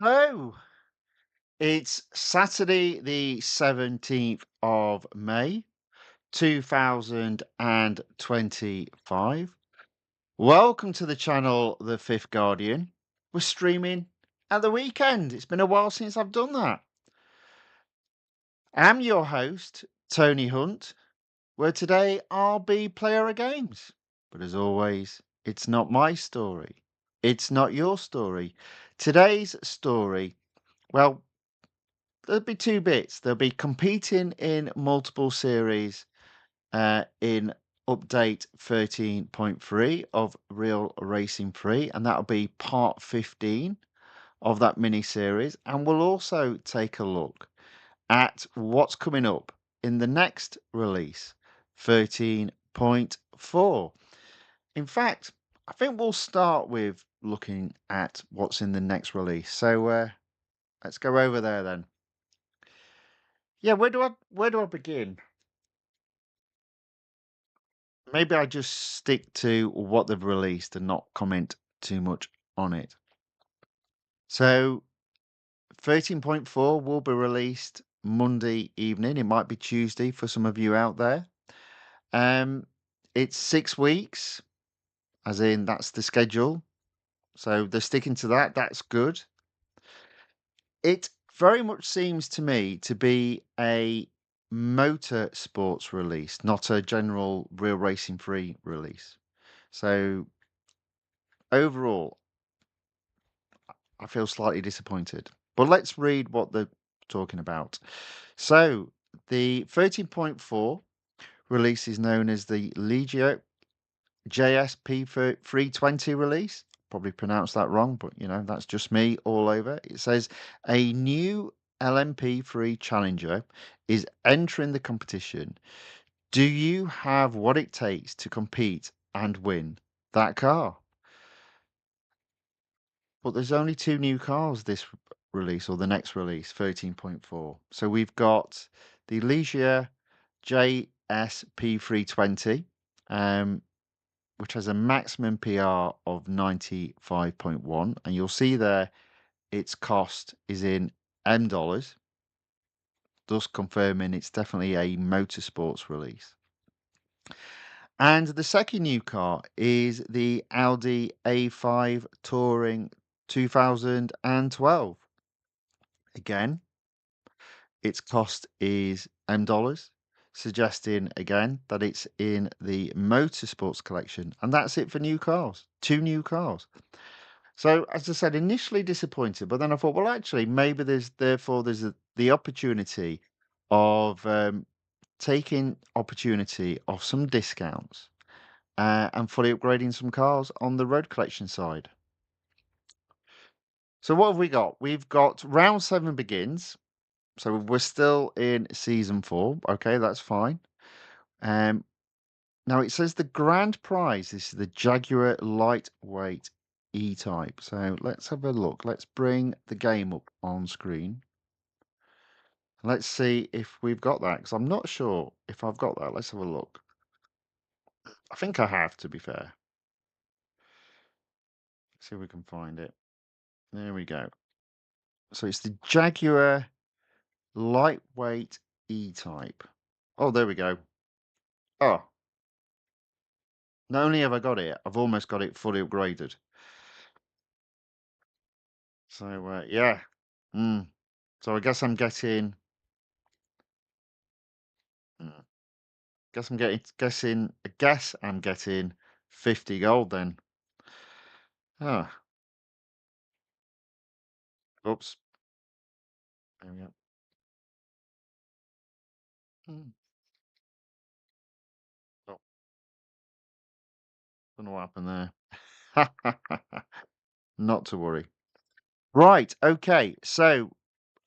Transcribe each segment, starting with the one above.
Hello. It's Saturday, the 17th of May, 2025. Welcome to the channel, The Fifth Guardian. We're streaming at the weekend. It's been a while since I've done that. I'm your host, Tony Hunt, where today I'll be player of games. But as always, it's not my story. It's not your story. Today's story, well, there'll be two bits. They'll be competing in multiple series in update 13.3 of Real Racing 3, and that'll be part 15 of that mini series. And we'll also take a look at what's coming up in the next release, 13.4. In fact, I think we'll start with looking at what's in the next release. So let's go over there then. Yeah, where do I begin? Maybe I just stick to what they've released and not comment too much on it. So 13.4 will be released Monday evening. It might be Tuesday for some of you out there. Um, it's 6 weeks, as in that's the schedule. So they're sticking to that. That's good. It very much seems to me to be a motor sports release, not a general real racing free release. So overall, I feel slightly disappointed. But let's read what they're talking about. So, the 13.4 release is known as the Legio JSP 320 release. Probably pronounced that wrong, but that's just me all over. It says a new LMP3 Challenger is entering the competition. Do you have what it takes to compete and win that car? But there's only 2 new cars this release or the next release, 13.4. So we've got the Leisure JSP320, which has a maximum PR of 95.1, and you'll see there its cost is in M dollars, thus confirming it's definitely a motorsports release. And the second new car is the Audi A5 Touring 2012. Again, its cost is M dollars, suggesting again that it's in the motorsports collection. And that's it for new cars, 2 new cars. So, as I said, initially disappointed, but then I thought, well, actually, maybe there's the opportunity of taking opportunity of some discounts and fully upgrading some cars on the road collection side. So what have we got? We've got round 7 begins. So we're still in season 4. Okay, that's fine. Um, Now it says the grand prize is the Jaguar lightweight E-Type. So let's have a look. Let's bring the game up on screen. Let's see if we've got that, because I'm not sure if I've got that. Let's have a look. I think I have, to be fair. See if we can find it. There we go. So it's the Jaguar lightweight E-Type. Oh, there we go. Oh, not only have I got it, I've almost got it fully upgraded. So, yeah. Mm. So I guess I'm getting mm, I guess I'm getting 50 gold then. Ah, oops. There we go. Mm. Oh, don't know what happened there. Not to worry. Right, okay. So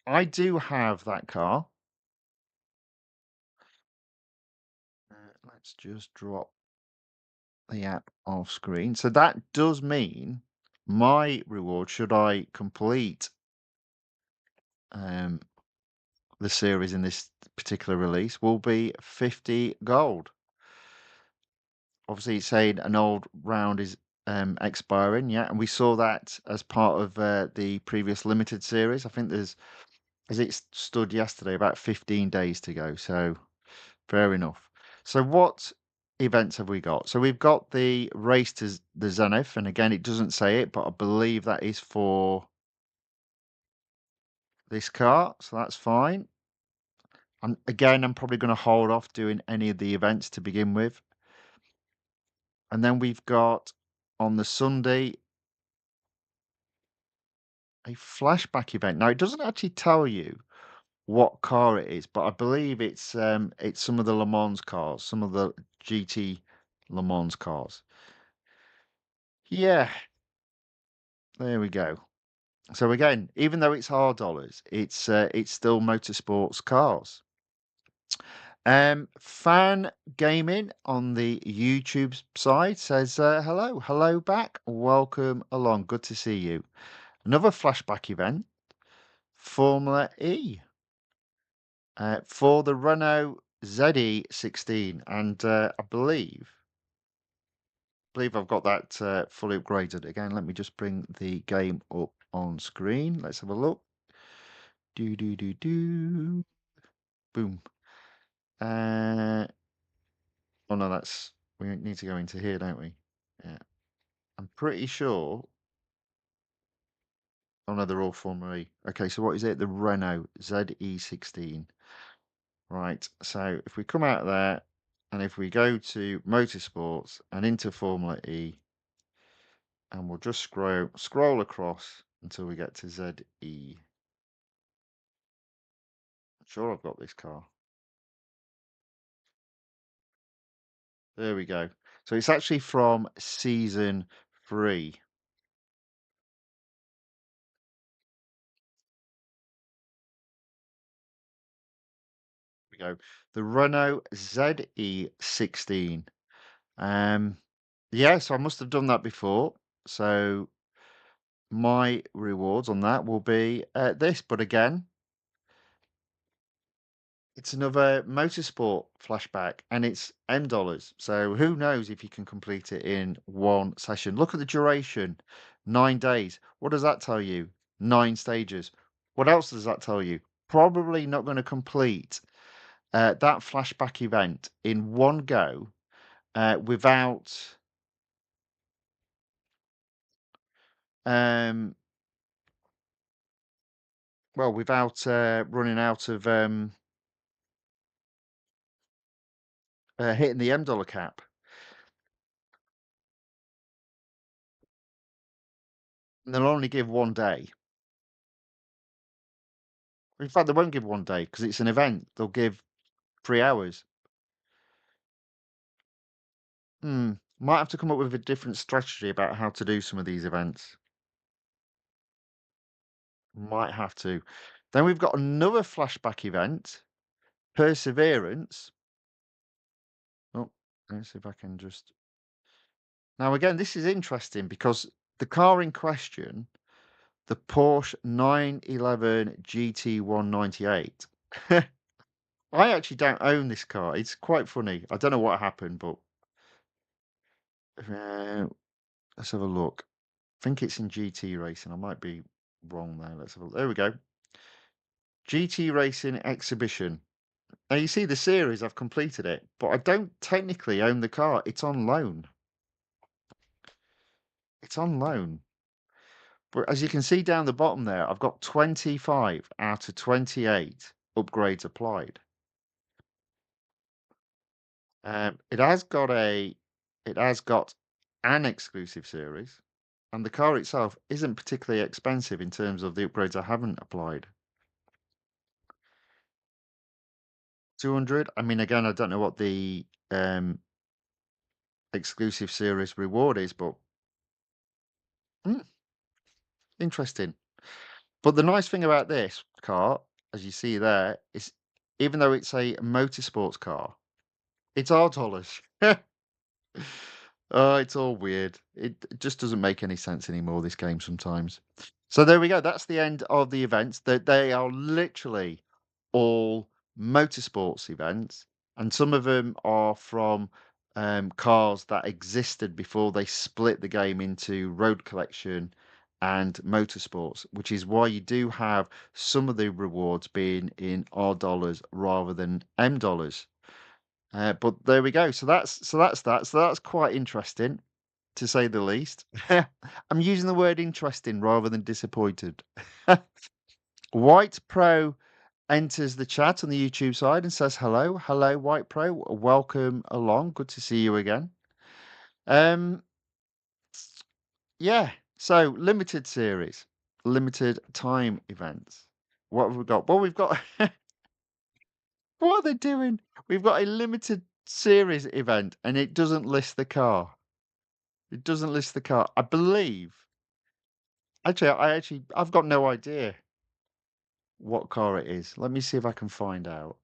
I do have that car. Let's just drop the app off screen. So that does mean my reward, should I complete um, the series in this particular release, will be 50 gold. Obviously, it's saying an old round is expiring, yeah, and we saw that as part of the previous limited series. I think there's, as it stood yesterday, about 15 days to go. So fair enough. So what events have we got? So we've got the race to the Zenith, and again, it doesn't say it, but I believe that is for this car, so that's fine. I'm probably going to hold off doing any of the events to begin with. And then we've got on the Sunday a flashback event. Now it doesn't actually tell you what car it is, but I believe it's some of the Le Mans cars, some of the GT Le Mans cars. Yeah, there we go. So again, even though it's hard dollars, it's still motorsports cars. Fan Gaming on the YouTube side says, hello, hello back, welcome along, good to see you. Another flashback event, Formula E, for the Renault ZE16, and I believe I've got that fully upgraded. Again, let me just bring the game up on screen. Let's have a look. Do do do do. Boom. Uh, oh no, we need to go into here, don't we? Yeah. I'm pretty sure. Oh no, they're all Formula E. Okay, so what is it? The Renault ZE16. Right. So if we come out of there and if we go to motorsports and into Formula E, and we'll just scroll across until we get to ZE. I'm sure I've got this car. There we go. So it's actually from season 3. We go. The Renault ZE16. Um, yeah, so I must have done that before. So my rewards on that will be this. But again, it's another motorsport flashback and it's M dollars. So who knows if you can complete it in one session. Look at the duration, 9 days. What does that tell you? 9 stages. What else does that tell you? Probably not going to complete that flashback event in one go without um, without running out of hitting the M dollar cap. And they'll only give 1 day. In fact, they won't give 1 day because it's an event. They'll give 3 hours. Might have to come up with a different strategy about how to do some of these events. Might have to. Then we've got another flashback event, Perseverance. Oh, let's see if I can just. Now, again, this is interesting because the car in question, the Porsche 911 GT 198. I actually don't own this car. It's quite funny. I don't know what happened, but uh, let's have a look. I think it's in GT racing. I might be wrong there. Let's have a look. There we go. GT Racing Exhibition. Now you see the series, I've completed it, but I don't technically own the car. It's on loan. It's on loan. But as you can see down the bottom there, I've got 25 out of 28 upgrades applied. It has got an exclusive series, and the car itself isn't particularly expensive in terms of the upgrades I haven't applied. 200. I mean, again, I don't know what the exclusive series reward is, but mm, interesting. But the nice thing about this car, as you see there, is even though it's a motorsports car, it's $dollars. Oh, it's all weird. It just doesn't make any sense anymore, this game sometimes. So there we go. That's the end of the events. They are literally all motorsports events, and some of them are from cars that existed before they split the game into road collection and motorsports, which is why you do have some of the rewards being in R dollars rather than M dollars. But there we go. So that's that. So that's quite interesting, to say the least. I'm using the word interesting rather than disappointed. White Pro enters the chat on the YouTube side and says hello. Hello, White Pro. Welcome along. Good to see you again. Um, yeah. So limited series, limited time events. What have we got? Well, we've got what are they doing? We've got a limited series event and it doesn't list the car. It doesn't list the car. I believe I've got no idea what car it is. Let me see if I can find out.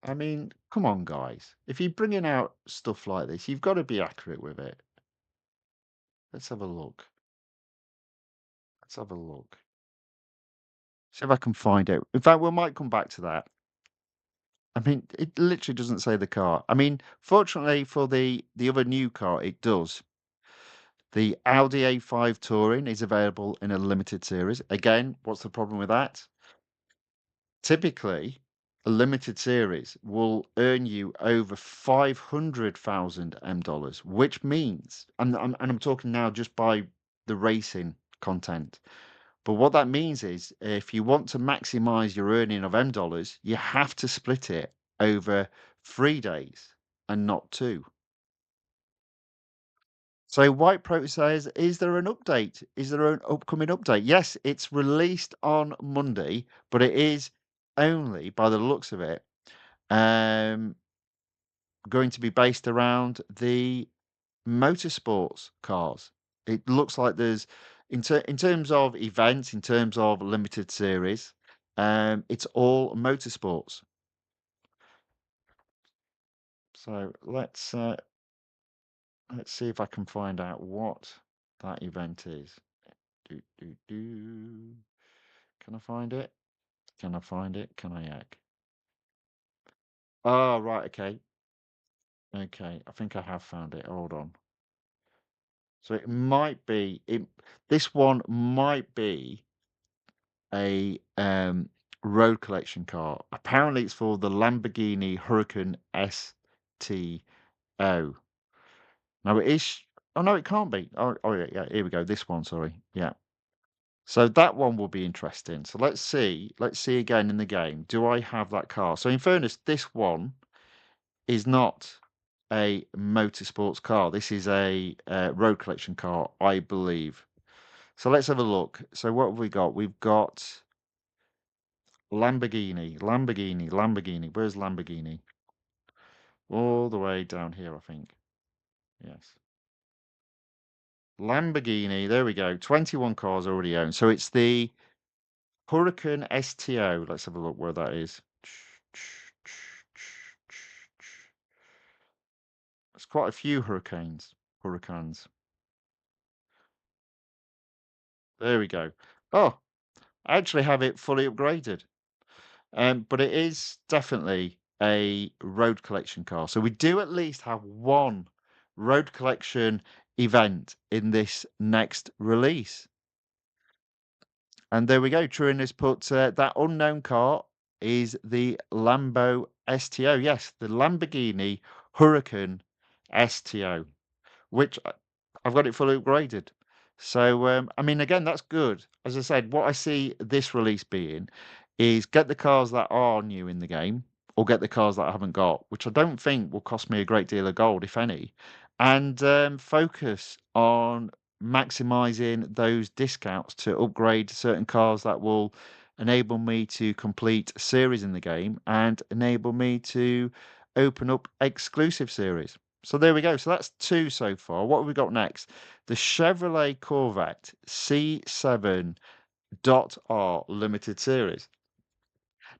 I mean, come on, guys. If you're bringing out stuff like this, you've got to be accurate with it. Let's have a look. Let's have a look. See if I can find it. In fact, we might come back to that. I mean, it literally doesn't say the car. I mean, fortunately for the other new car, it does. The Audi A5 Touring is available in a limited series. Again, what's the problem with that? Typically, a limited series will earn you over 500,000 M dollars, which means, and I'm talking now just by the racing content. But what that means is if you want to maximize your earning of M dollars, you have to split it over 3 days and not two. So White Pro says, is there an update? Is there an upcoming update? Yes, it's released on Monday, but it is only, by the looks of it, um, going to be based around the motorsports cars. It looks like there's, in terms of events, in terms of limited series, it's all motorsports. So let's see if I can find out what that event is. Do, do, do. Can I find it? Can I find it? Can I yak? Oh, right. Okay. Okay. I think I have found it. Hold on. So it might be this one might be a road collection car. Apparently it's for the Lamborghini Huracan STO. No, it is. Oh no, it can't be. Oh yeah, yeah. Here we go. This one. Sorry. Yeah. So that one will be interesting. So let's see. Let's see again in the game. Do I have that car? So in fairness, this one is not a motorsports car. This is a road collection car, I believe. So let's have a look. So what have we got? We've got Lamborghini. Where's Lamborghini? All the way down here, I think. Yes. Lamborghini. There we go. 21 cars already owned. So it's the Huracan STO. Let's have a look where that is. There's quite a few Huracans. There we go. Oh, I actually have it fully upgraded. But it is definitely a road collection car. So we do at least have one road collection event in this next release. And there we go. Truin has put that unknown car is the Lambo STO. Yes, the Lamborghini Huracan STO, which I've got it fully upgraded. So, I mean, again, that's good. As I said, what I see this release being is get the cars that are new in the game, or get the cars that I haven't got, which I don't think will cost me a great deal of gold, if any, and focus on maximizing those discounts to upgrade certain cars that will enable me to complete series in the game and enable me to open up exclusive series. So there we go. So that's two so far. What have we got next? The Chevrolet Corvette C7.R limited series.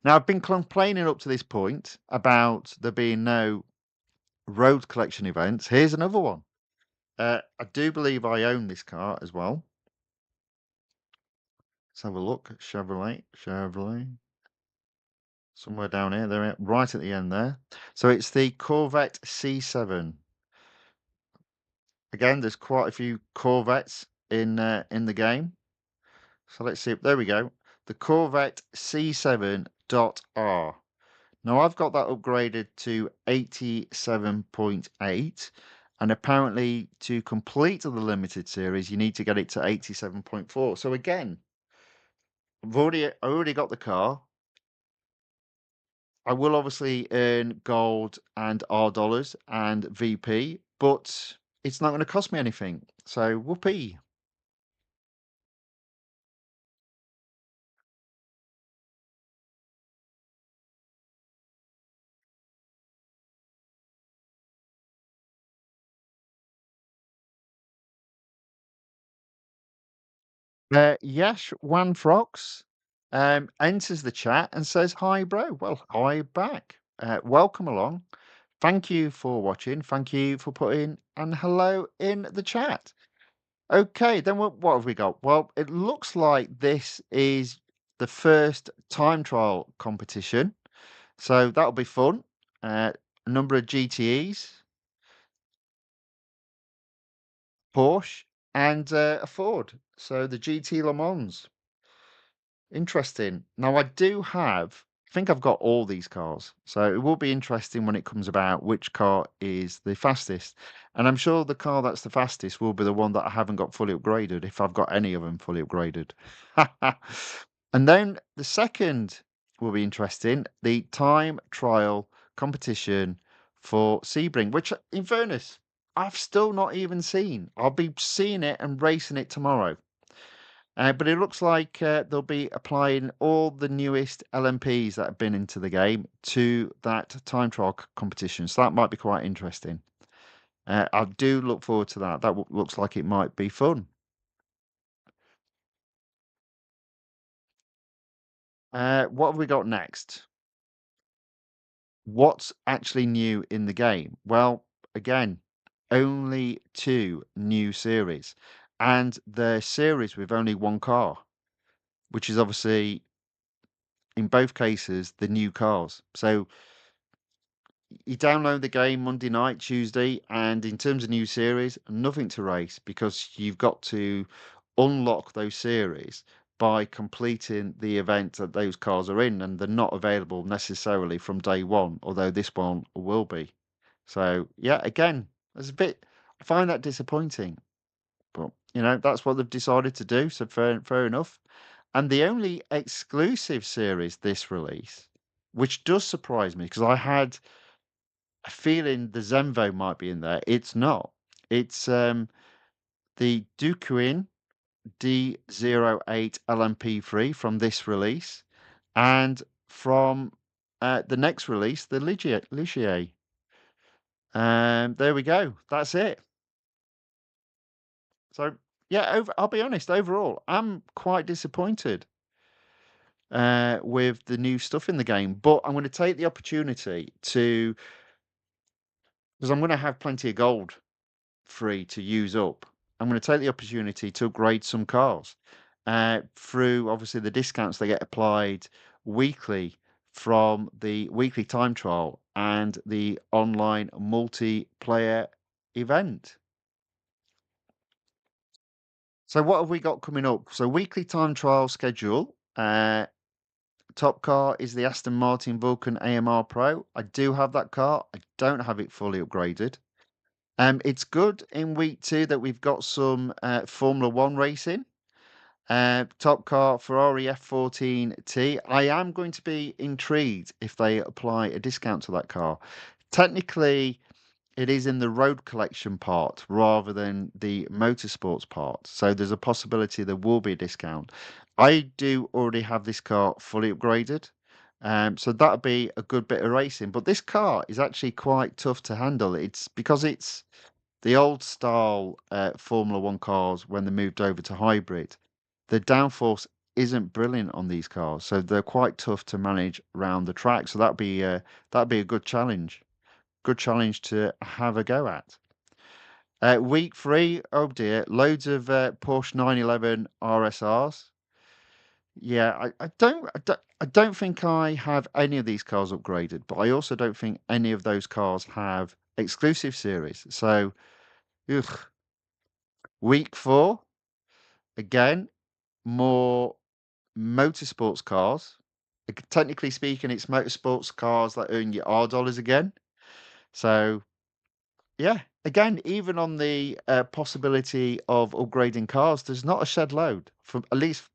Now, I've been complaining up to this point about there being no road collection events. Here's another one. I do believe I own this car as well. Let's have a look. Chevrolet. Somewhere down here. They're right at the end there. So it's the Corvette C7. Again, there's quite a few Corvettes in the game. So let's see. There we go. The Corvette C7.R. Now I've got that upgraded to 87.8, and apparently to complete the limited series, you need to get it to 87.4. So again, I already got the car. I will obviously earn gold and R dollars and VP, but it's not going to cost me anything. So whoopee. Yash One Frox enters the chat and says, "Hi, bro." Well, hi back. Welcome along. Thank you for watching. Thank you for putting and hello in the chat. Okay, then what have we got? Well, it looks like this is the first time trial competition, so that'll be fun. A number of GTEs, Porsche, and a Ford. So the GT Le Mans. Interesting. Now I think I've got all these cars, so it will be interesting when it comes about which car is the fastest. And I'm sure the car that's the fastest will be the one that I haven't got fully upgraded, if I've got any of them fully upgraded. And then the second will be interesting, the time trial competition for Sebring, which in fairness, I've still not even seen. I'll be seeing it and racing it tomorrow. But it looks like they'll be applying all the newest LMPs that have been into the game to that time trial competition. So that might be quite interesting. I do look forward to that. That looks like it might be fun. What have we got next? What's actually new in the game? Well, again, only two new series, and they're series with only one car, which is obviously in both cases the new cars. So you download the game Monday night, Tuesday, and in terms of new series, nothing to race because you've got to unlock those series by completing the event that those cars are in, and they're not available necessarily from day one, although this one will be. So yeah, again, it's a bit. I find that disappointing, but that's what they've decided to do. So fair enough. And the only exclusive series this release, which does surprise me because I had a feeling the Zenvo might be in there. It's not. It's the Duquin D08 LMP3 from this release, and from the next release, the Ligier. There we go. That's it. So yeah, I'll be honest. Overall, I'm quite disappointed with the new stuff in the game, but I'm going to take the opportunity to because I'm going to have plenty of gold free to use up. I'm going to take the opportunity to upgrade some cars through obviously the discounts they get applied weekly from the weekly time trial and the online multiplayer event. So what have we got coming up? So weekly time trial schedule. Top car is the Aston Martin Vulcan AMR Pro. I do have that car. I don't have it fully upgraded. It's good in week two that we've got some Formula One racing. Top car Ferrari F14T. I am going to be intrigued if they apply a discount to that car. Technically, it is in the road collection part rather than the motorsports part. So there's a possibility there will be a discount. I do already have this car fully upgraded. So that'll be a good bit of racing. But this car is actually quite tough to handle. It's because it's the old style Formula One cars when they moved over to hybrid. The downforce isn't brilliant on these cars, so they're quite tough to manage around the track. So that'd be a good challenge. Good challenge to have a go at. Week three, oh dear, loads of Porsche 911 RSRs. Yeah, I don't think I have any of these cars upgraded, but I also don't think any of those cars have exclusive series. So, ugh. Week 4, again, more motorsports cars. Technically speaking, it's motorsports cars that earn you R dollars again. So, yeah, again, even on the possibility of upgrading cars, there's not a shed load, from at least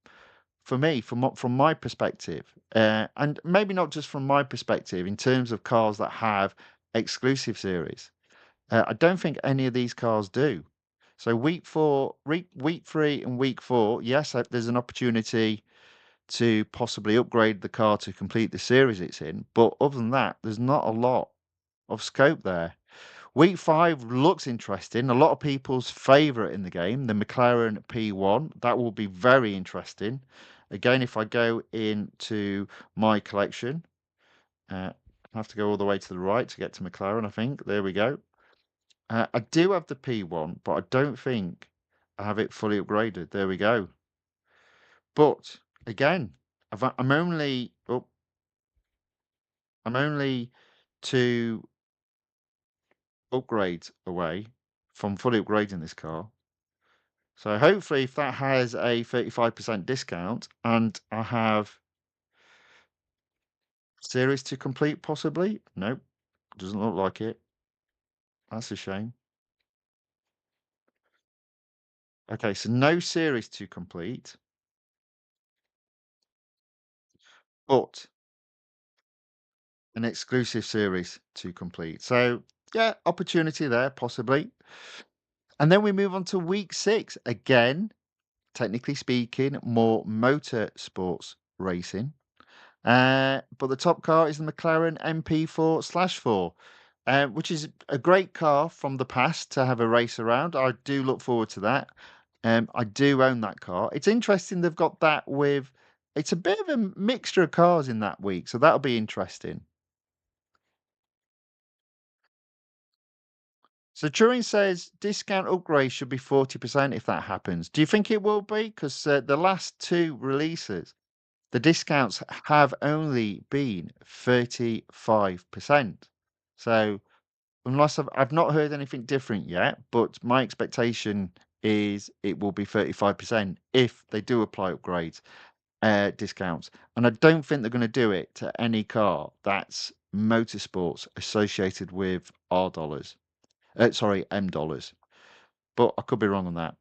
for me, from my perspective, and maybe not just from my perspective, in terms of cars that have exclusive series. I don't think any of these cars do. So week 3 and week 4, yes, there's an opportunity to possibly upgrade the car to complete the series it's in, but other than that, there's not a lot of scope there. Week 5 looks interesting. A lot of people's favourite in the game, the McLaren P1. That will be very interesting. Again, if I go into my collection, I have to go all the way to the right to get to McLaren, I think. There we go. I do have the P1, but I don't think I have it fully upgraded. There we go. But again, I'm only 2 upgrades away from fully upgrading this car. So hopefully, if that has a 35% discount and I have series to complete, possibly. Nope, doesn't look like it. That's a shame. Okay, so no series to complete, but an exclusive series to complete. So yeah, opportunity there, possibly. And then we move on to week 6. Again, technically speaking, more motor sports racing. But the top car is the McLaren MP4/4, which is a great car from the past to have a race around. I do look forward to that. I do own that car. It's interesting they've got that with. It's a bit of a mixture of cars in that week, so that'll be interesting. So Turing says discount upgrade should be 40% if that happens. Do you think it will be? Because the last 2 releases, the discounts have only been 35%. So unless I've not heard anything different yet, but my expectation is it will be 35% if they do apply upgrades, discounts. And I don't think they're gonna do it to any car that's motorsports associated with R dollars. Sorry, M dollars, but I could be wrong on that.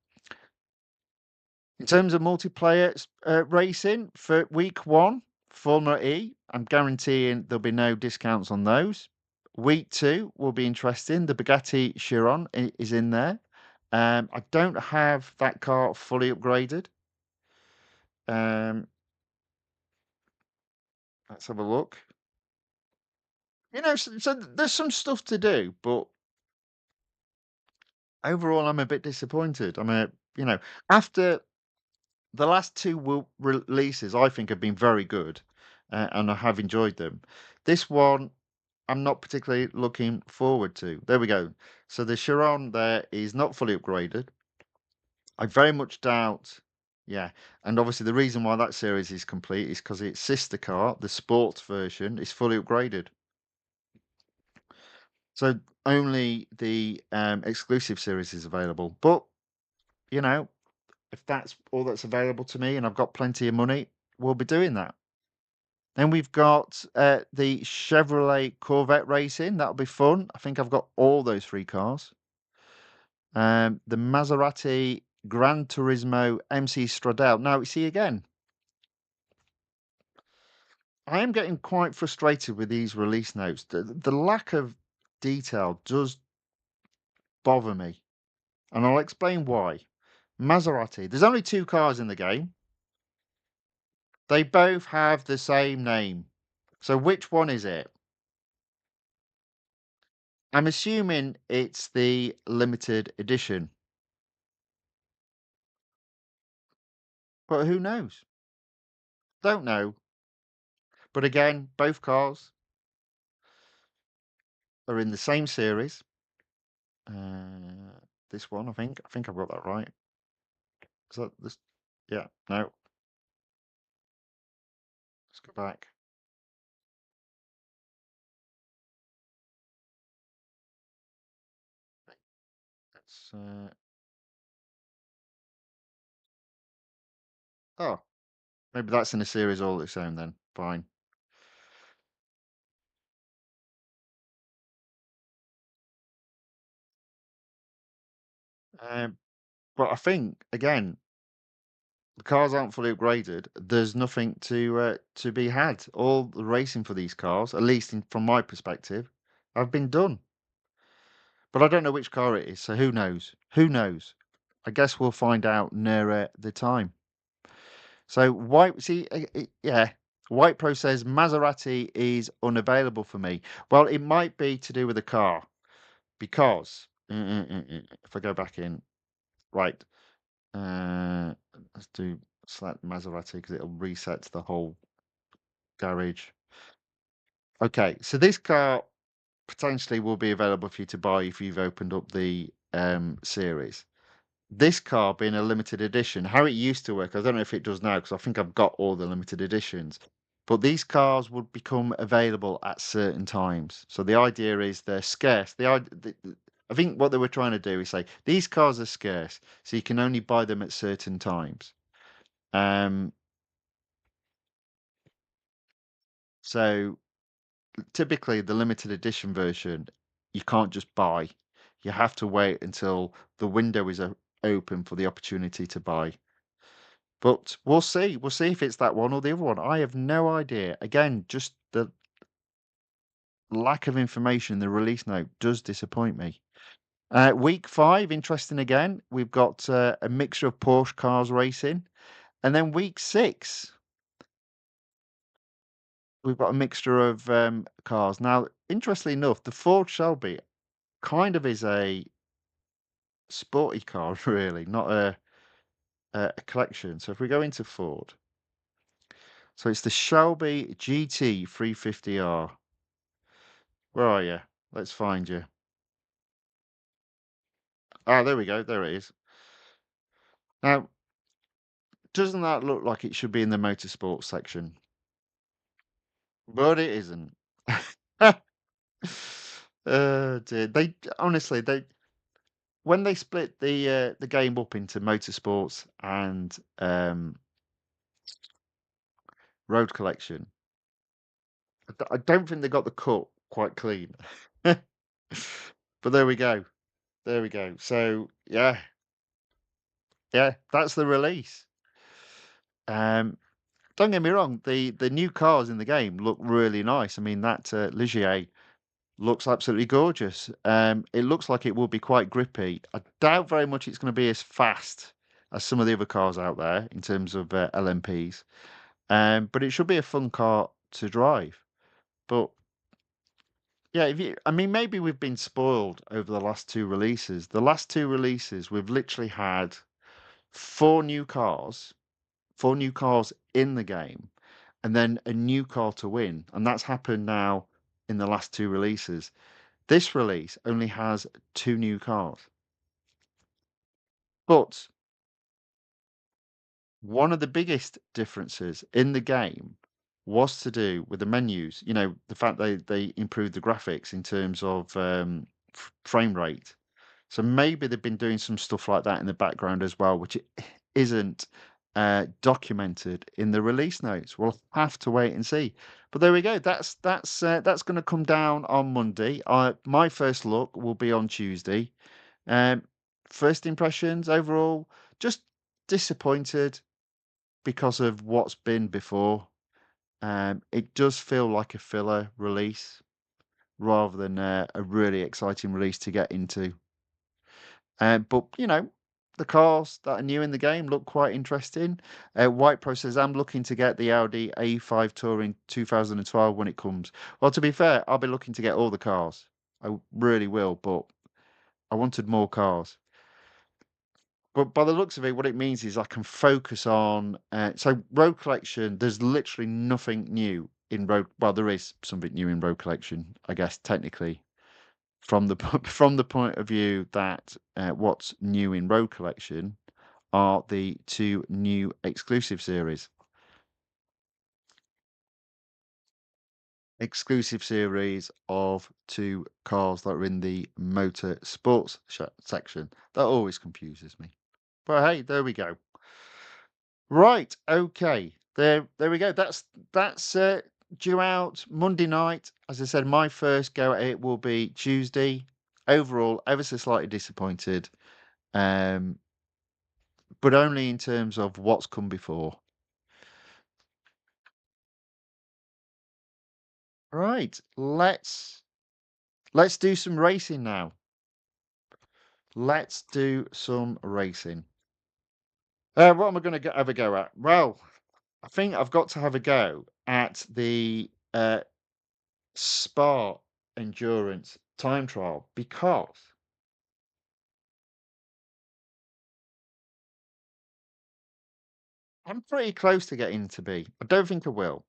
In terms of multiplayer racing for week 1, Formula E, I'm guaranteeing there'll be no discounts on those. Week 2 will be interesting. The Bugatti Chiron is in there. I don't have that car fully upgraded. Um, let's have a look. So there's some stuff to do, but overall, I'm a bit disappointed. After the last 2 releases, I think, have been very good, and I have enjoyed them. This one, I'm not particularly looking forward to. There we go. So the Chiron there is not fully upgraded. I very much doubt. Yeah, and obviously the reason why that series is complete is because its sister car, the sports version, is fully upgraded. So only the exclusive series is available. But you know, if that's all that's available to me and I've got plenty of money, we'll be doing that. Then we've got the Chevrolet Corvette racing. That'll be fun. I think I've got all those 3 cars. The Maserati Gran Turismo MC Stradale. Now, you see again, I am getting quite frustrated with these release notes. The lack of detail does bother me, and I'll explain why. Maserati. There's only 2 cars in the game. They both have the same name. So which one is it? I'm assuming it's the limited edition, but who knows? Don't know. But again, both cars are in the same series. This one, I think. I think I've got that right. Is that this? Yeah. No. Let's go back. Let's Oh, maybe that's in a series all its own then. Fine. Um, but I think again, the cars aren't fully upgraded. There's nothing to be had. All the racing for these cars, at least from my perspective, have been done. But I don't know which car it is, so who knows? Who knows? I guess we'll find out nearer the time. So White, see, yeah, White Pro says Maserati is unavailable for me. Well, it might be to do with the car because if I go back in, right, let's do select Maserati because it'll reset the whole garage. Okay, so this car potentially will be available for you to buy if you've opened up the series. This car being a limited edition, how it used to work, I don't know if it does now because I think I've got all the limited editions. But these cars would become available at certain times. So the idea is they're scarce. I think what they were trying to do is say these cars are scarce, so you can only buy them at certain times. Um, so typically the limited edition version you can't just buy. You have to wait until the window is open for the opportunity to buy. But we'll see. We'll see if it's that one or the other one. I have no idea. Again, just the lack of information in the release note does disappoint me. Week 5, interesting again. We've got a mixture of Porsche cars racing. And then week 6, we've got a mixture of cars. Now, interestingly enough, the Ford Shelby kind of is a sporty car, really, not a collection. So if we go into Ford, so it's the Shelby GT 350R. Where are you? Let's find you. Ah, there we go. There it is. Now, doesn't that look like it should be in the motorsports section? But it isn't. Dear. They honestly, they when they split the game up into motorsports and road collection, I don't think they got the cut quite clean. But there we go. There we go. So yeah, yeah, that's the release. Um, don't get me wrong, the new cars in the game look really nice. I mean, that Ligier looks absolutely gorgeous. It looks like it will be quite grippy. I doubt very much it's going to be as fast as some of the other cars out there in terms of LMPs. But it should be a fun car to drive. But yeah, I mean, maybe we've been spoiled over the last two releases. The last two releases, we've literally had four new cars, four new cars in the game, and then a new car to win. And that's happened now in the last two releases. This release only has two new cars. But one of the biggest differences in the game was to do with the menus. You know, the fact they improved the graphics in terms of frame rate. So maybe they've been doing some stuff like that in the background as well, which isn't documented in the release notes. We'll have to wait and see. But there we go. That's going to come down on Monday. My first look will be on Tuesday. Um, First impressions overall, just disappointed because of what's been before. It does feel like a filler release rather than a really exciting release to get into. But you know, the cars that are new in the game look quite interesting. White Pro says, I'm looking to get the Audi A5 Touring 2012 when it comes. Well, to be fair, I'll be looking to get all the cars. I really will, but I wanted more cars. But by the looks of it, what it means is I can focus on. So Road Collection, there's literally nothing new in Road. Well, there is something new in Road Collection, I guess technically, from the from the point of view that what's new in Road Collection are the two new exclusive series. Exclusive series of two cars that are in the motor sports section. That always confuses me. But hey, there we go. Right, okay. There we go. That's due out Monday night. As I said, my first go at it will be Tuesday. Overall, ever so slightly disappointed, um, but only in terms of what's come before. Right, let's do some racing now. Let's do some racing. What am I going to have a go at? Well, I think I've got to have a go at the Spa endurance time trial because I'm pretty close to getting to B. I don't think I will,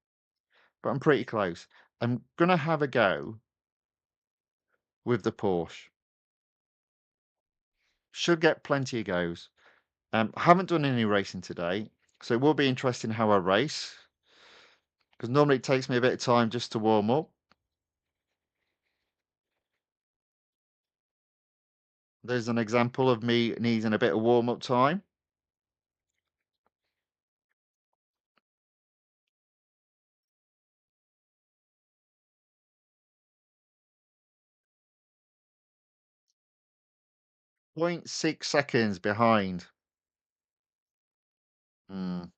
but I'm pretty close. I'm gonna have a go with the Porsche. Should get plenty of goes. I haven't done any racing today, so it will be interesting how I race because normally it takes me a bit of time just to warm up. There's an example of me needing a bit of warm up time. 0.6 seconds behind. Mm.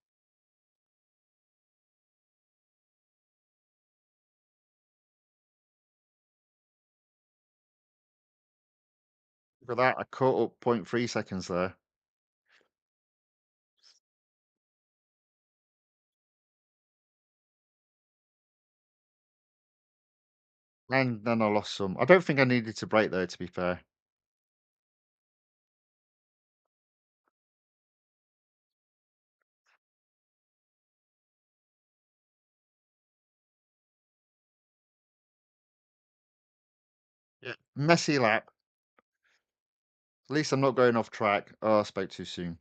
For that, I caught up zero point 0.3 seconds there. And then I lost some. I don't think I needed to brake there, to be fair. Yeah. Messy lap. At least I'm not going off track. Oh, I spoke too soon.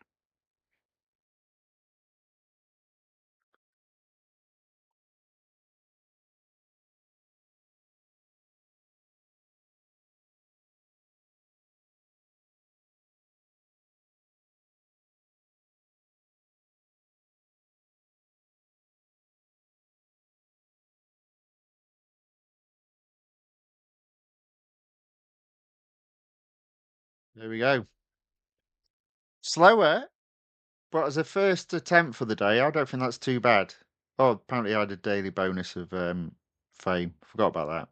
There we go. Slower, but as a first attempt for the day, I don't think that's too bad. Oh, apparently I had a daily bonus of fame. Forgot about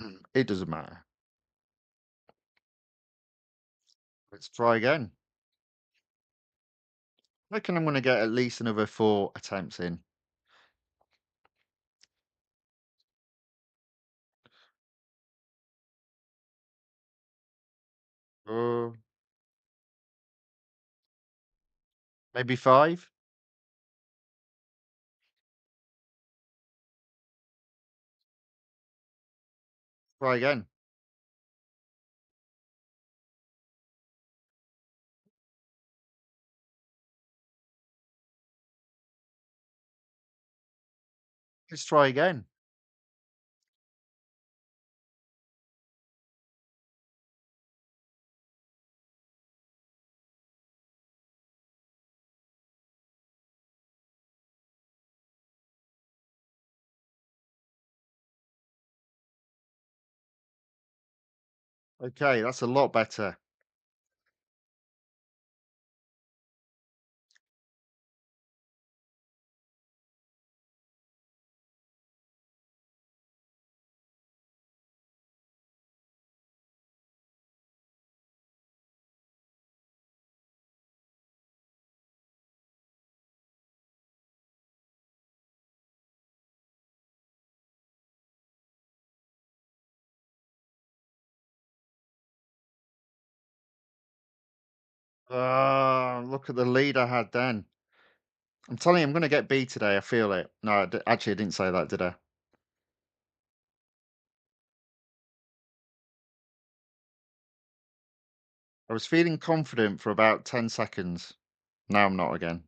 that. It doesn't matter. Let's try again. I reckon I'm going to get at least another 4 attempts in. Oh, maybe 5. Try again. Let's try again. Okay, that's a lot better. Ah, look at the lead I had then. I'm telling you, I'm going to get B today. I feel it. No, actually, I didn't say that, did I? I was feeling confident for about 10 seconds. Now I'm not again.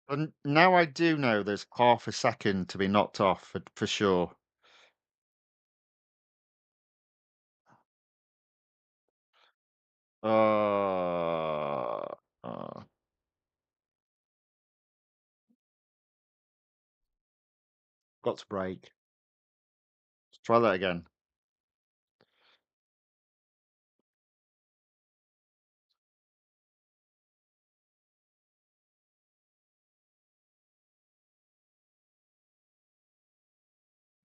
And now I do know there's half a second to be knocked off for sure. Uh, uh, got to break. Let's try that again.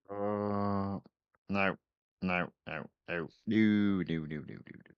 No, no, no, no, no, no, no, no, no, no.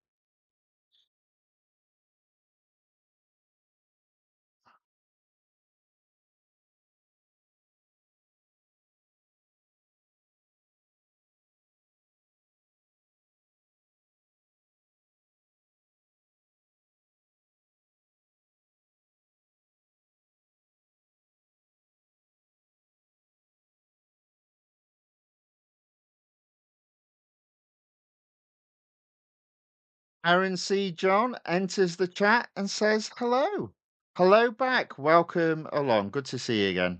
Aaron C. John enters the chat and says hello. Hello back. Welcome along. Good to see you again.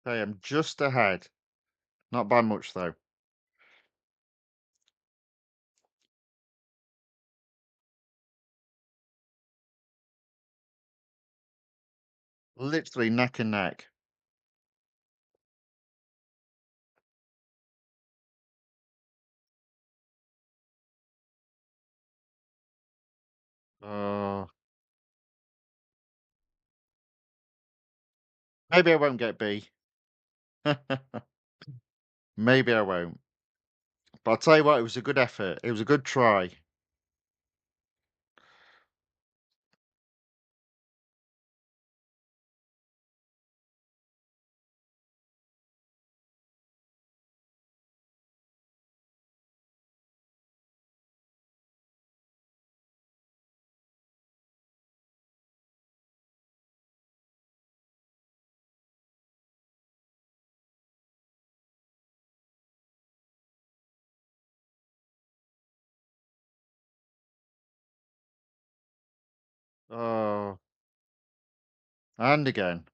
I am just ahead. Not by much though. Literally neck and neck. Uh, maybe I won't get B. Maybe I won't. But I'll tell you what, it was a good effort. It was a good try. Oh, and again.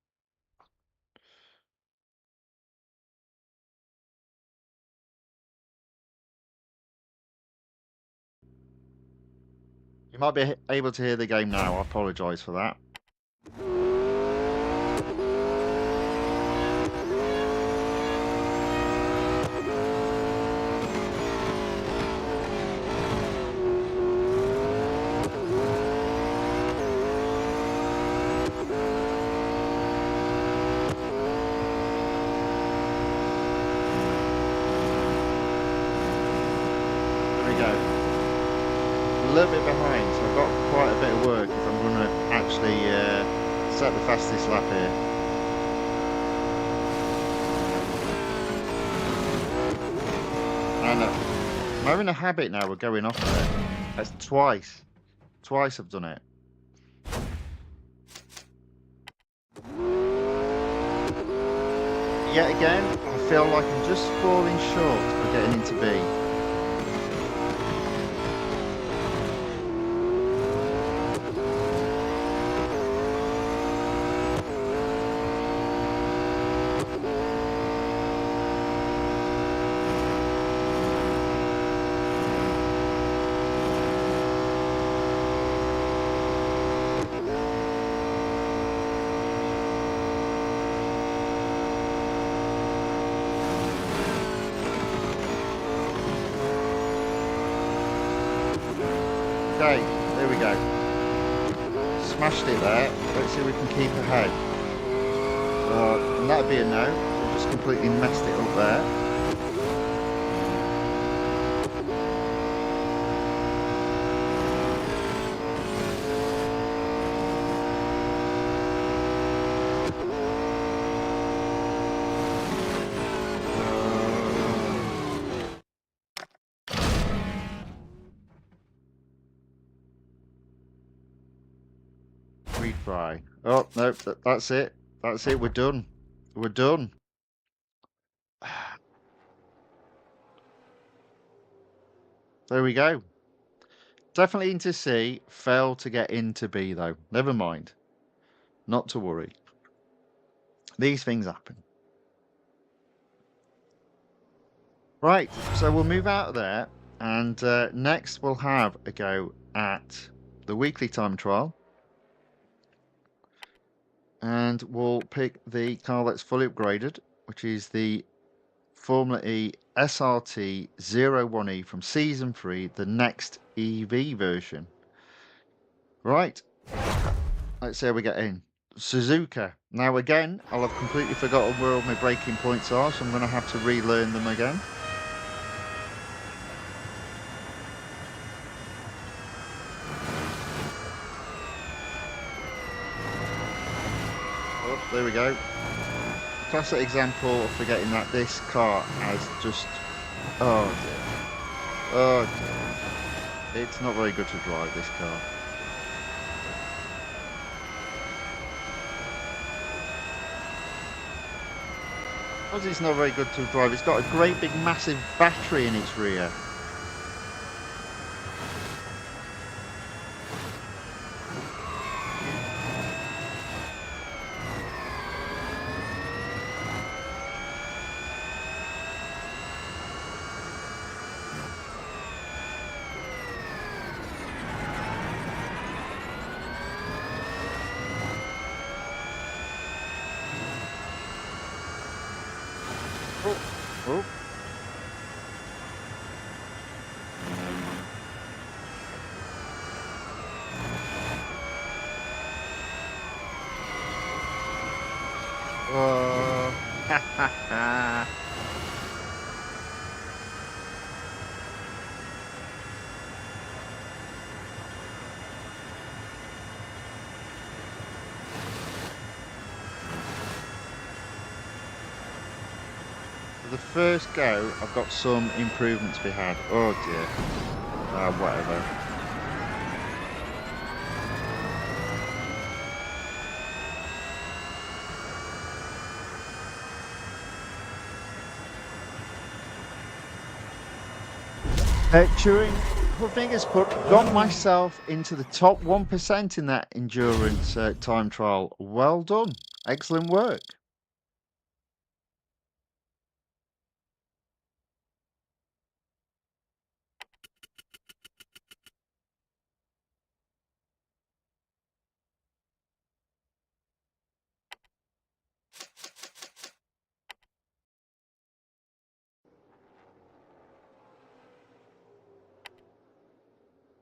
You might be able to hear the game now. I apologise for that. There we go. A little bit behind, so I've got quite a bit of work if I'm going to actually set the fastest lap here. And I'm having a habit now of going off there. That's twice. Twice I've done it. Yet again, I feel like I'm just falling short of getting into B. Okay, there we go. Smashed it there. Let's see if we can keep ahead. And that'd be a no. We just completely messed it up there. Retry. Oh, no, that's it. That's it. We're done. We're done. There we go. Definitely into C, failed to get into B though. Never mind. Not to worry. These things happen. Right, so we'll move out of there, and next we'll have a go at the weekly time trial. And we'll pick the car that's fully upgraded, which is the Formula E SRT 01E from Season 3, the next EV version. Right, let's see how we get in. Suzuka. Now again, I'll have completely forgotten where all my braking points are, so I'm going to have to relearn them again. Oh, there we go. Classic example of forgetting that this car has just... Oh dear. Oh dear. It's not very good to drive, this car. Because it's not very good to drive, it's got a great big massive battery in its rear. Oh. Oh. Ha ha ha. For the first go, I've got some improvements to be had. Oh dear. Whatever. During fingers put, got myself into the top 1% in that endurance time trial. Well done. Excellent work.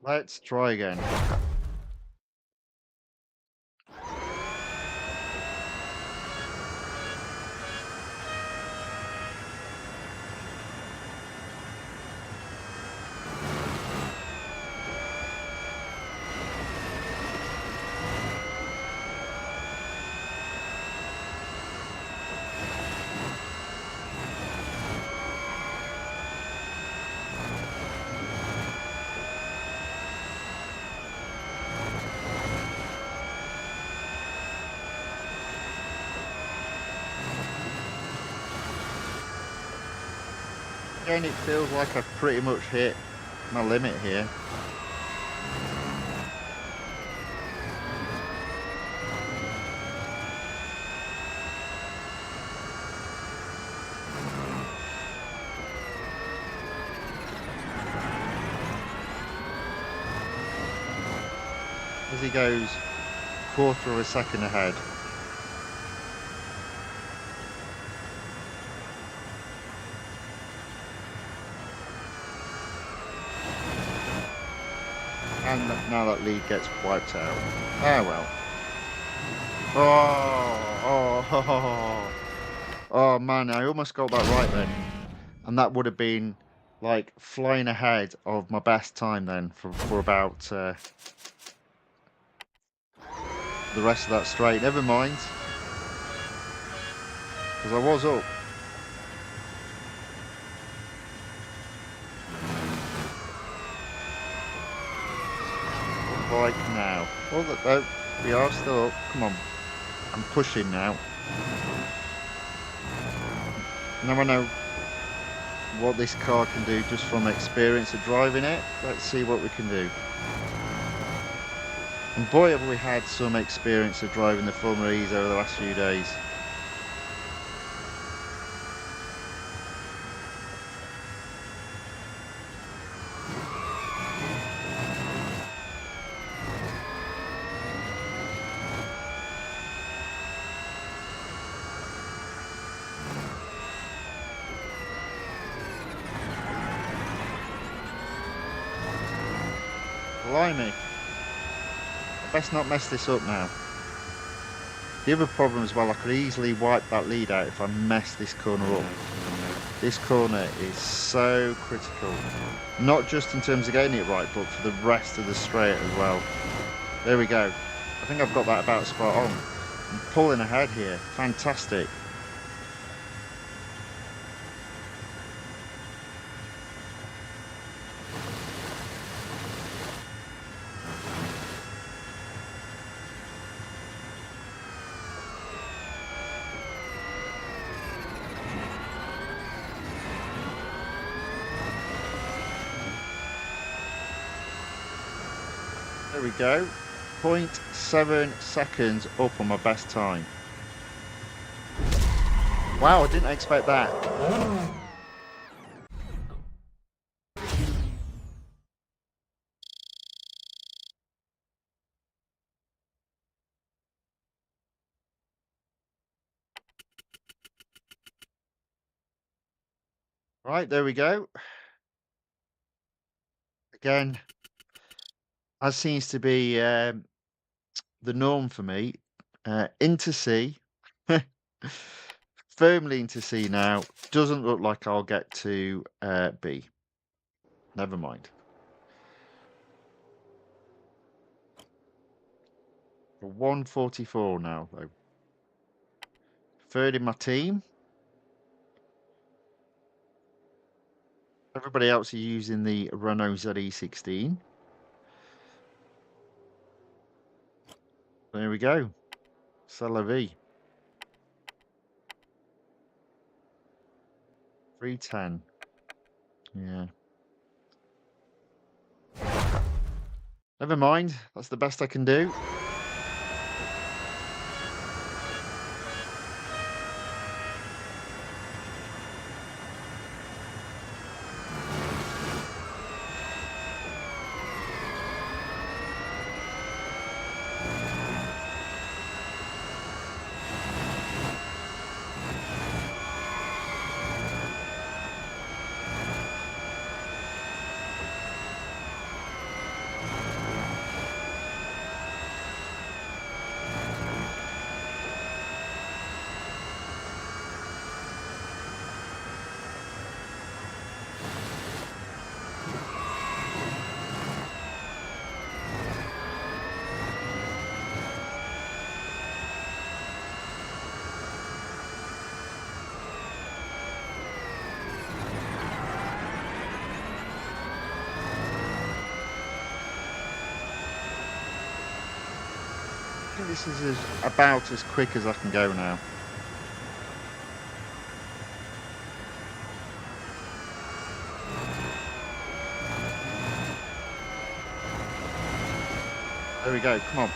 Let's try again. Again, it feels like I've pretty much hit my limit here. As he goes quarter of a second ahead. And now that lead gets wiped out. Ah well. Oh, oh man, I almost got that right then. And that would have been like flying ahead of my best time then for about the rest of that straight. Never mind. Because I was up. Like now. Oh, we are still up. Come on. I'm pushing now. Now I know what this car can do just from experience of driving it. Let's see what we can do. And boy, have we had some experience of driving the Formula E's over the last few days. Blimey. I best not mess this up now. The other problem as well, I could easily wipe that lead out if I mess this corner up. This corner is so critical. Not just in terms of getting it right, but for the rest of the straight as well. There we go. I think I've got that about spot on. I'm pulling ahead here. Fantastic. There we go. 0.7 seconds up on my best time. Wow, I didn't expect that. Right, there we go. Again, as seems to be the norm for me, into C. Firmly into C now. Doesn't look like I'll get to B. Never mind. 144 now, though. Third in my team. Everybody else is using the Renault ZE16. There we go. C'est la vie. 310. Yeah. Never mind. That's the best I can do. I think this is about as quick as I can go now. There we go, come on.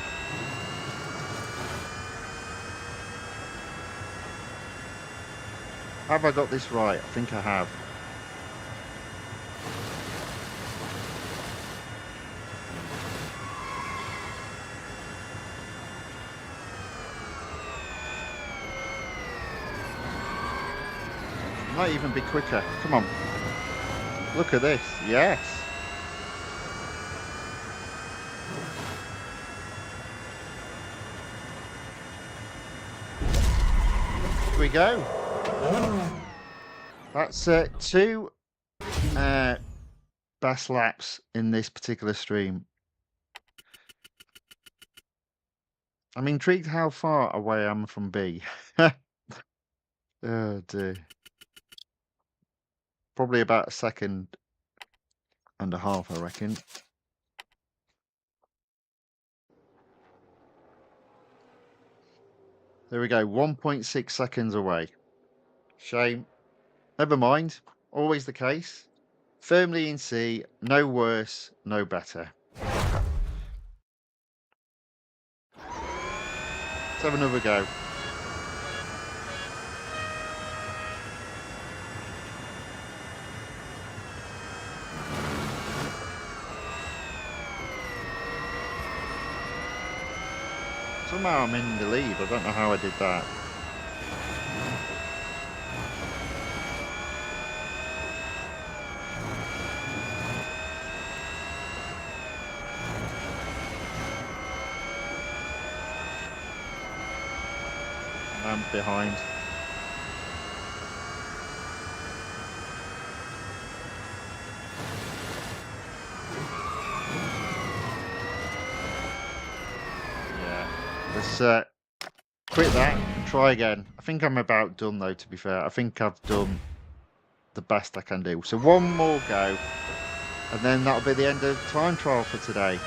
Have I got this right? I think I have. Might even be quicker. Come on. Look at this. Yes. Here we go. That's two best laps in this particular stream. I'm intrigued how far away I am from B. Oh dear. Probably about a second and a half, I reckon. There we go, 1.6 seconds away. Shame. Never mind. always the case. Firmly in C, no worse, no better. Let's have another go. Somehow I'm in the lead. I don't know how I did that. I'm behind. Yeah. Let's quit that and try again. I think I'm about done though, to be fair. I think I've done the best I can do. So one more go, and then that'll be the end of time trial for today.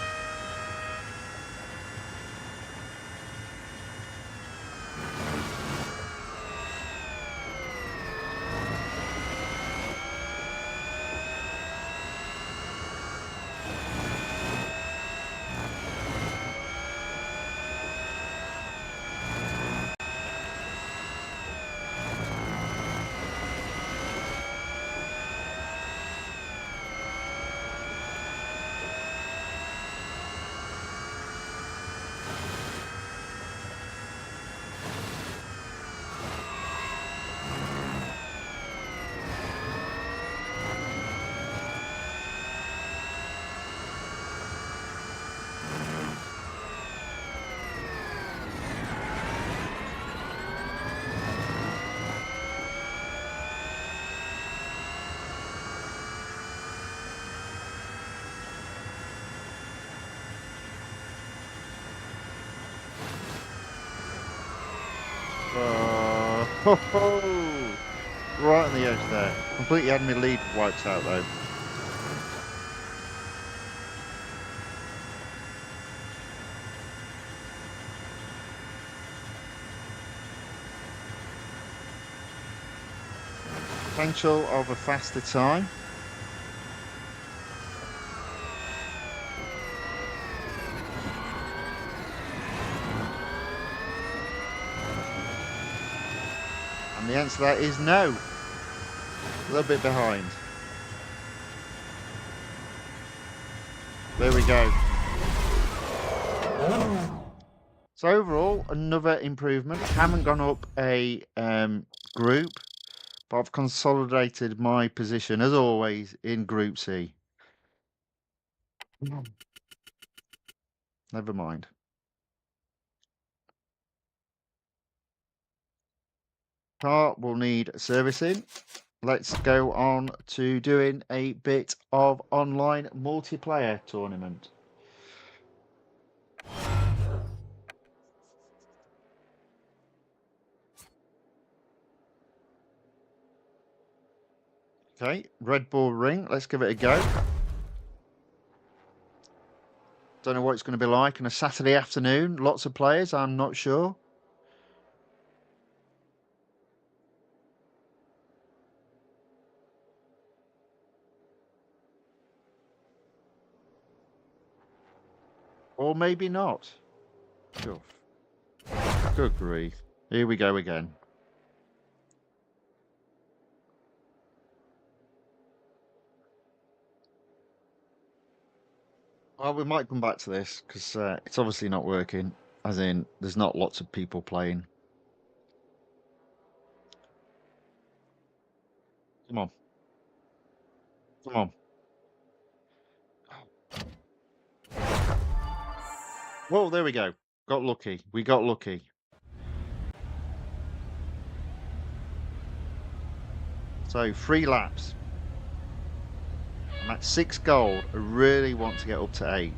Ho ho! Right on the edge there. Completely had my lead wiped out though. Potential of a faster time. And the answer to that is no. A little bit behind. There we go. So overall, another improvement. I haven't gone up a group, but I've consolidated my position, as always, in Group C. Never mind. Car will need servicing. Let's go on to doing a bit of online multiplayer tournament. Okay, Red Bull Ring. Let's give it a go. Don't know what it's going to be like on a Saturday afternoon. Lots of players, I'm not sure. Or maybe not. Sure. Good grief. Here we go again. Well, we might come back to this because it's obviously not working. As in, there's not lots of people playing. Come on. Come on. Well, there we go. Got lucky. We got lucky. So 3 laps. I'm at 6 gold. I really want to get up to 8.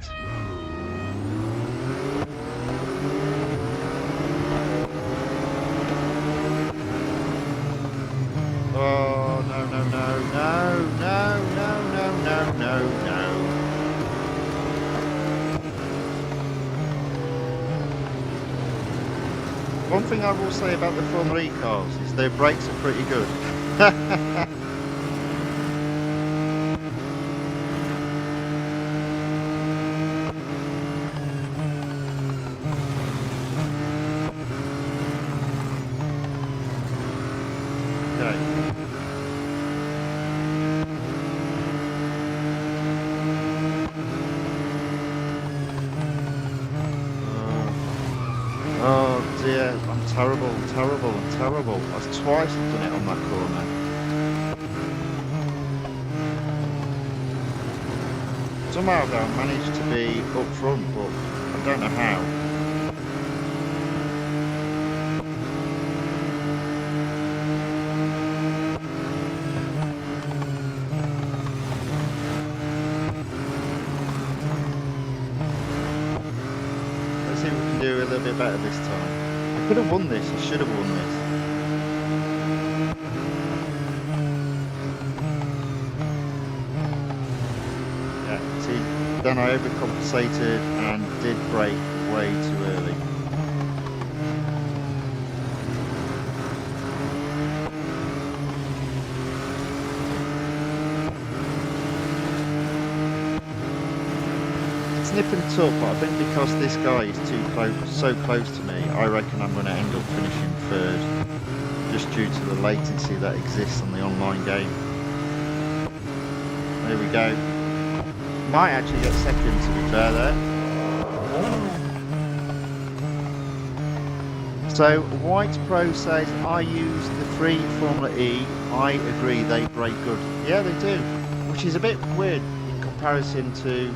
Oh, no, no, no, no, no, no, no, no, no, no. One thing I will say about the Formula E cars is their brakes are pretty good. Okay. Oh dear, I'm terrible, I'm terrible, I'm terrible. That's twice I've done it on that corner. Somehow though, I managed to be up front, but I don't know how. Let's see if we can do a little bit better this time. I could have won this, I should have won this. Yeah, see, then I overcompensated and did brake way too early. It's nip and tuck, but I think because this guy is too close, so close to me, I reckon I'm going to end up finishing third, just due to the latency that exists on the online game. There we go. Might actually get second, to be fair there. So White Pro says, I use the free Formula E. I agree, they brake good. Yeah, they do, which is a bit weird in comparison to,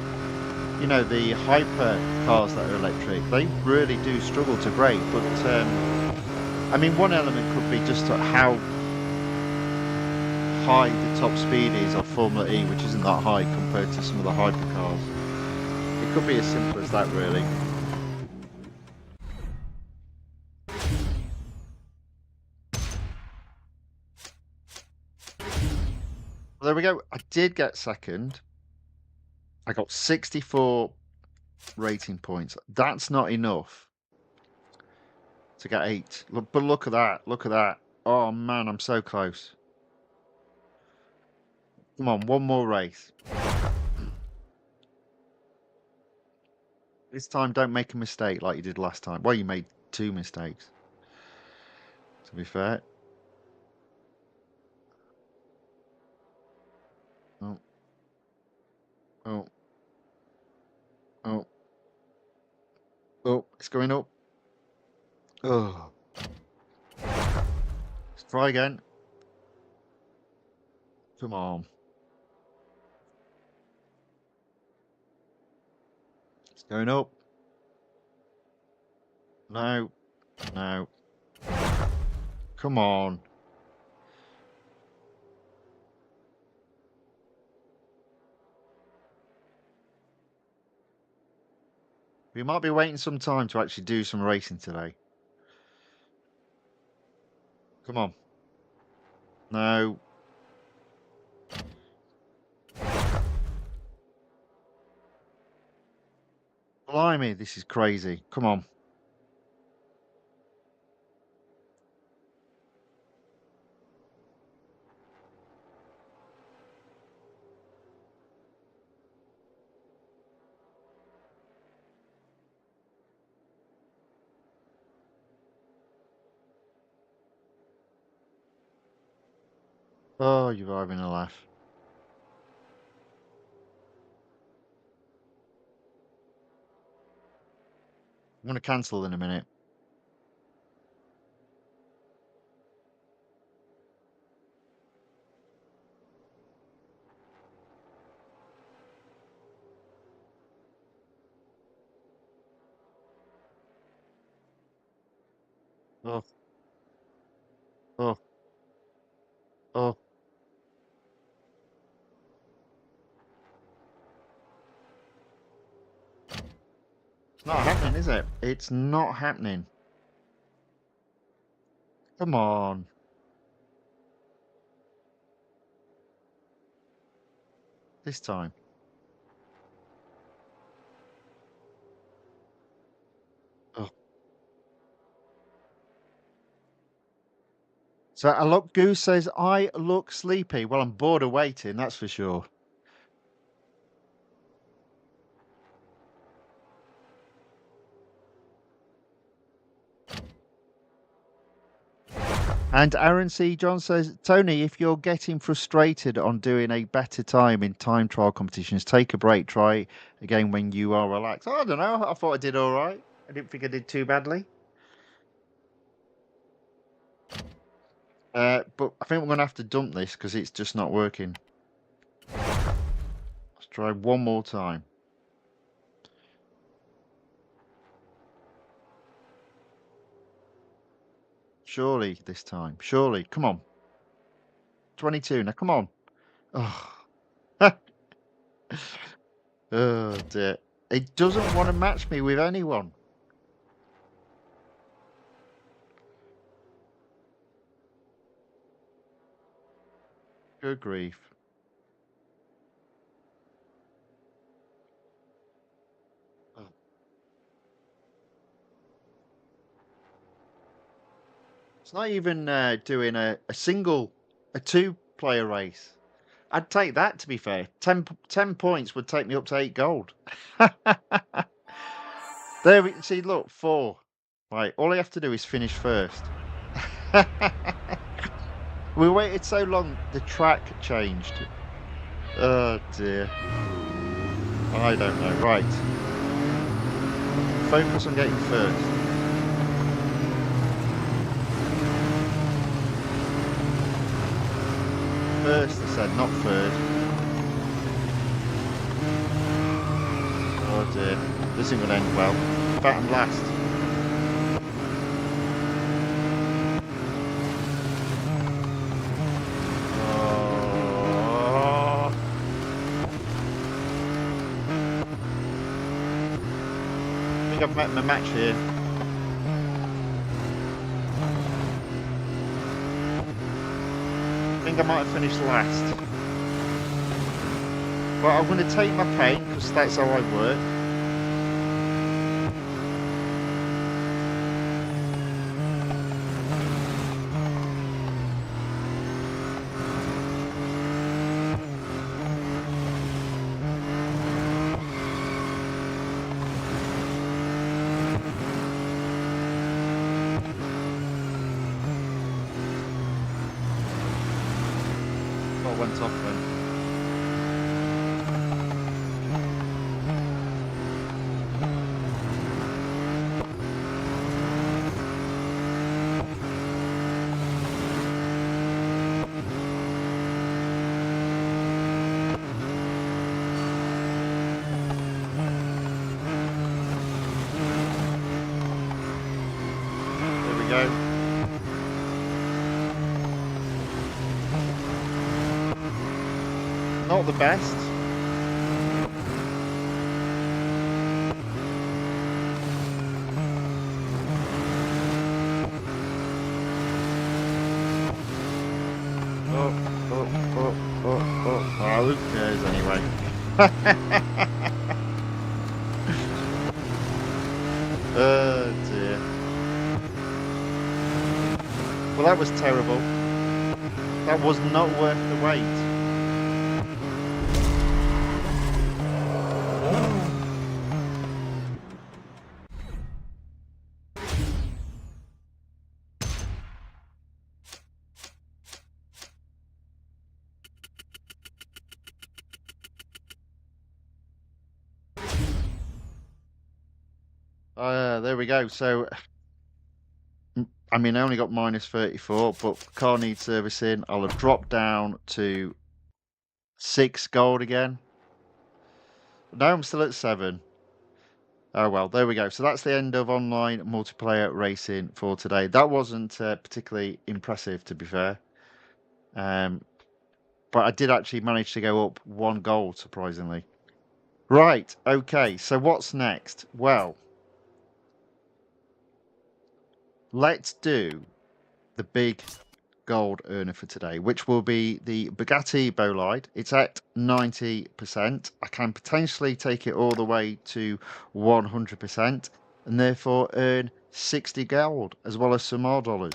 you know, the hyper cars that are electric. They really do struggle to brake, but I mean, one element could be just how high the top speed is of Formula E, which isn't that high compared to some of the hypercars. It could be as simple as that, really. Well, there we go. I did get second. I got 64 rating points. That's not enough to get 8. Look, but look at that. Look at that. Oh, man, I'm so close. Come on, one more race. This time, don't make a mistake like you did last time. Well, you made 2 mistakes, to be fair. Oh, oh, oh, oh, it's going up. Oh, let's try again. Come on. It's going up. No, no. Come on. We might be waiting some time to actually do some racing today. Come on. No. Blimey, this is crazy. Come on. Oh, you're having a laugh. I'm going to cancel in a minute. Oh, oh, oh. It's not happening, is it? It's not happening. Come on. This time. Oh. So a look Goose says, I look sleepy. Well, I'm bored of waiting, that's for sure. And Aaron C. John says, Tony, if you're getting frustrated on doing a better time in time trial competitions, take a break. Try again when you are relaxed. Oh, I don't know. I thought I did all right. I didn't think I did too badly. But I think we're going to have to dump this because it's just not working. Let's try one more time. Surely this time. Surely. Come on. 22. Now, come on. Oh, oh dear. It doesn't want to match me with anyone. Good grief. Oh. It's not even doing a two-player race. I'd take that, to be fair. 10 points would take me up to 8 gold. There we see, look, 4. Right, all I have to do is finish first. We waited so long, the track changed. Oh dear. I don't know. Right. Focus on getting first. First, I said, not third. Oh dear. This isn't going to end well. Back and last. Oh. I think I've met my match here. I think I might have finished last. But I'm going to take my pain because that's how I work. What went off then? There we go. Not the best. Oh, who cares anyway? Oh dear. Well, that was terrible. That was not worth the wait. There we go. So, I mean, I only got minus 34, but car needs servicing. I'll have dropped down to 6 gold again. No, I'm still at 7. Oh well, there we go. So that's the end of online multiplayer racing for today. That wasn't particularly impressive, to be fair. But I did actually manage to go up 1 gold, surprisingly. Right, okay, so what's next? Well, let's do the big gold earner for today, which will be the Bugatti Bolide. It's at 90%. I can potentially take it all the way to 100% and therefore earn 60 gold as well as some more dollars.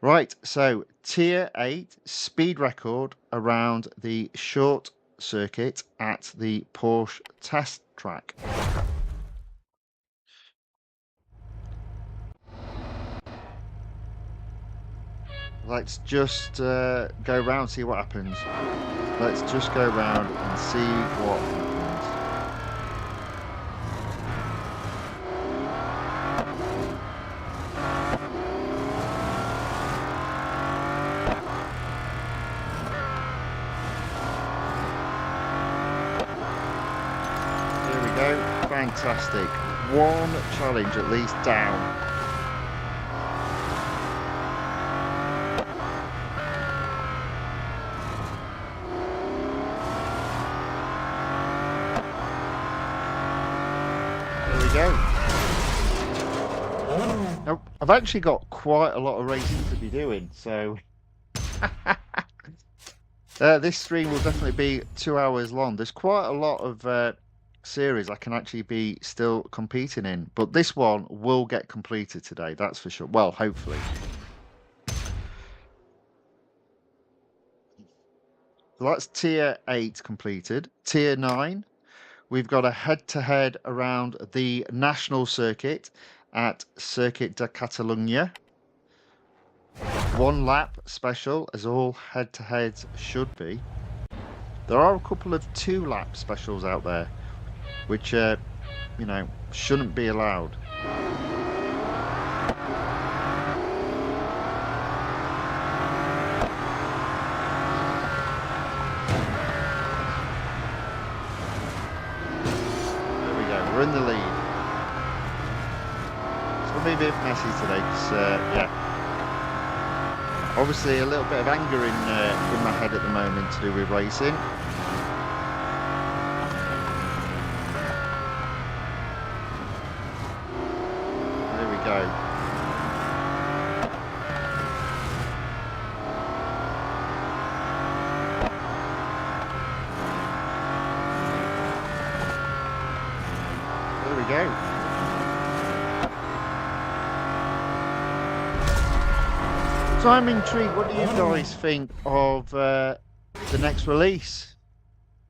Right, so tier 8 speed record around the short circuit at the Porsche test track. let's just go round, see what happens. Let's just go round and see what happens. Here we go. Fantastic. One challenge at least down. Go. Now, I've actually got quite a lot of racing to be doing, so this stream will definitely be 2 hours long. There's quite a lot of series I can actually be still competing in, but this one will get completed today, that's for sure. Well, hopefully. So that's tier 8 completed. Tier 9. We've got a head-to-head around the national circuit at Circuit de Catalunya. 1 lap special, as all head-to-heads should be. There are a couple of 2 lap specials out there, which, you know, shouldn't be allowed. We're in the lead. It's going to be a bit messy today because, yeah, obviously a little bit of anger in my head at the moment to do with racing. There we go. Go. So I'm intrigued. What do you guys think of the next release?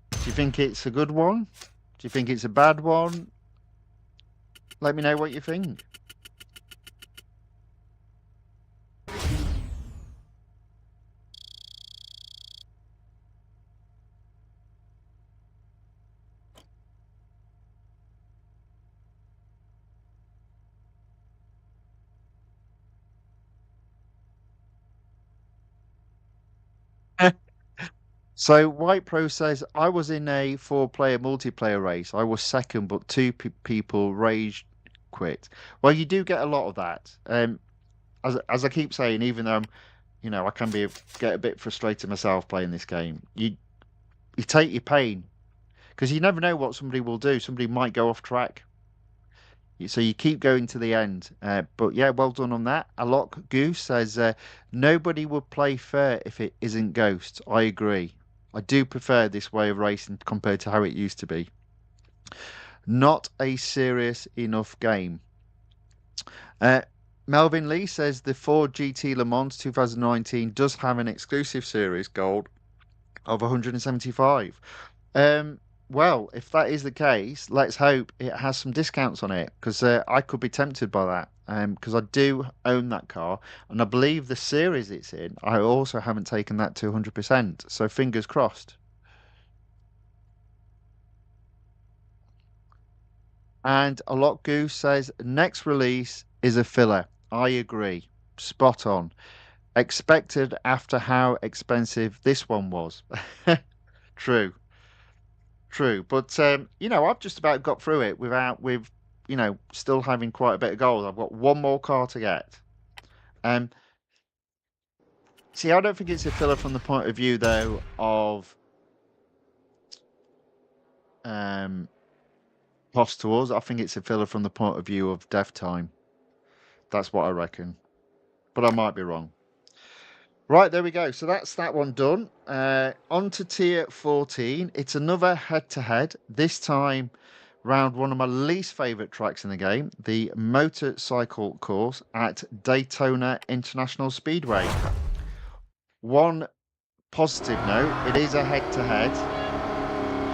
Do you think it's a good one? Do you think it's a bad one? Let me know what you think. So White Pro says, I was in a 4-player multiplayer race. I was second, but 2 people rage quit. Well, you do get a lot of that. As I keep saying, even though you know, I can get a bit frustrated myself playing this game. You take your pain because you never know what somebody will do. Somebody might go off track. So you keep going to the end. But yeah, well done on that. Alok Goose says, nobody would play fair if it isn't Ghost. I agree. I do prefer this way of racing compared to how it used to be. Not a serious enough game. Melvin Lee says the Ford GT Le Mans 2019 does have an exclusive series gold of 175. Well, if that is the case, let's hope it has some discounts on it because I could be tempted by that because I do own that car and I believe the series it's in, I also haven't taken that to 100%. So fingers crossed. And a lot Goose says next release is a filler. I agree. Spot on. Expected after how expensive this one was. True. True, but you know, I've just about got through it with you know, still having quite a bit of gold. I've got one more car to get. See, I don't think it's a filler from the point of view though of cost to us. I think it's a filler from the point of view of dev time. That's what I reckon, but I might be wrong. Right, there we go. So that's that one done. On to tier 14. It's another head-to-head. This time round one of my least favourite tracks in the game, the motorcycle course at Daytona International Speedway. One positive note, it is a head-to-head.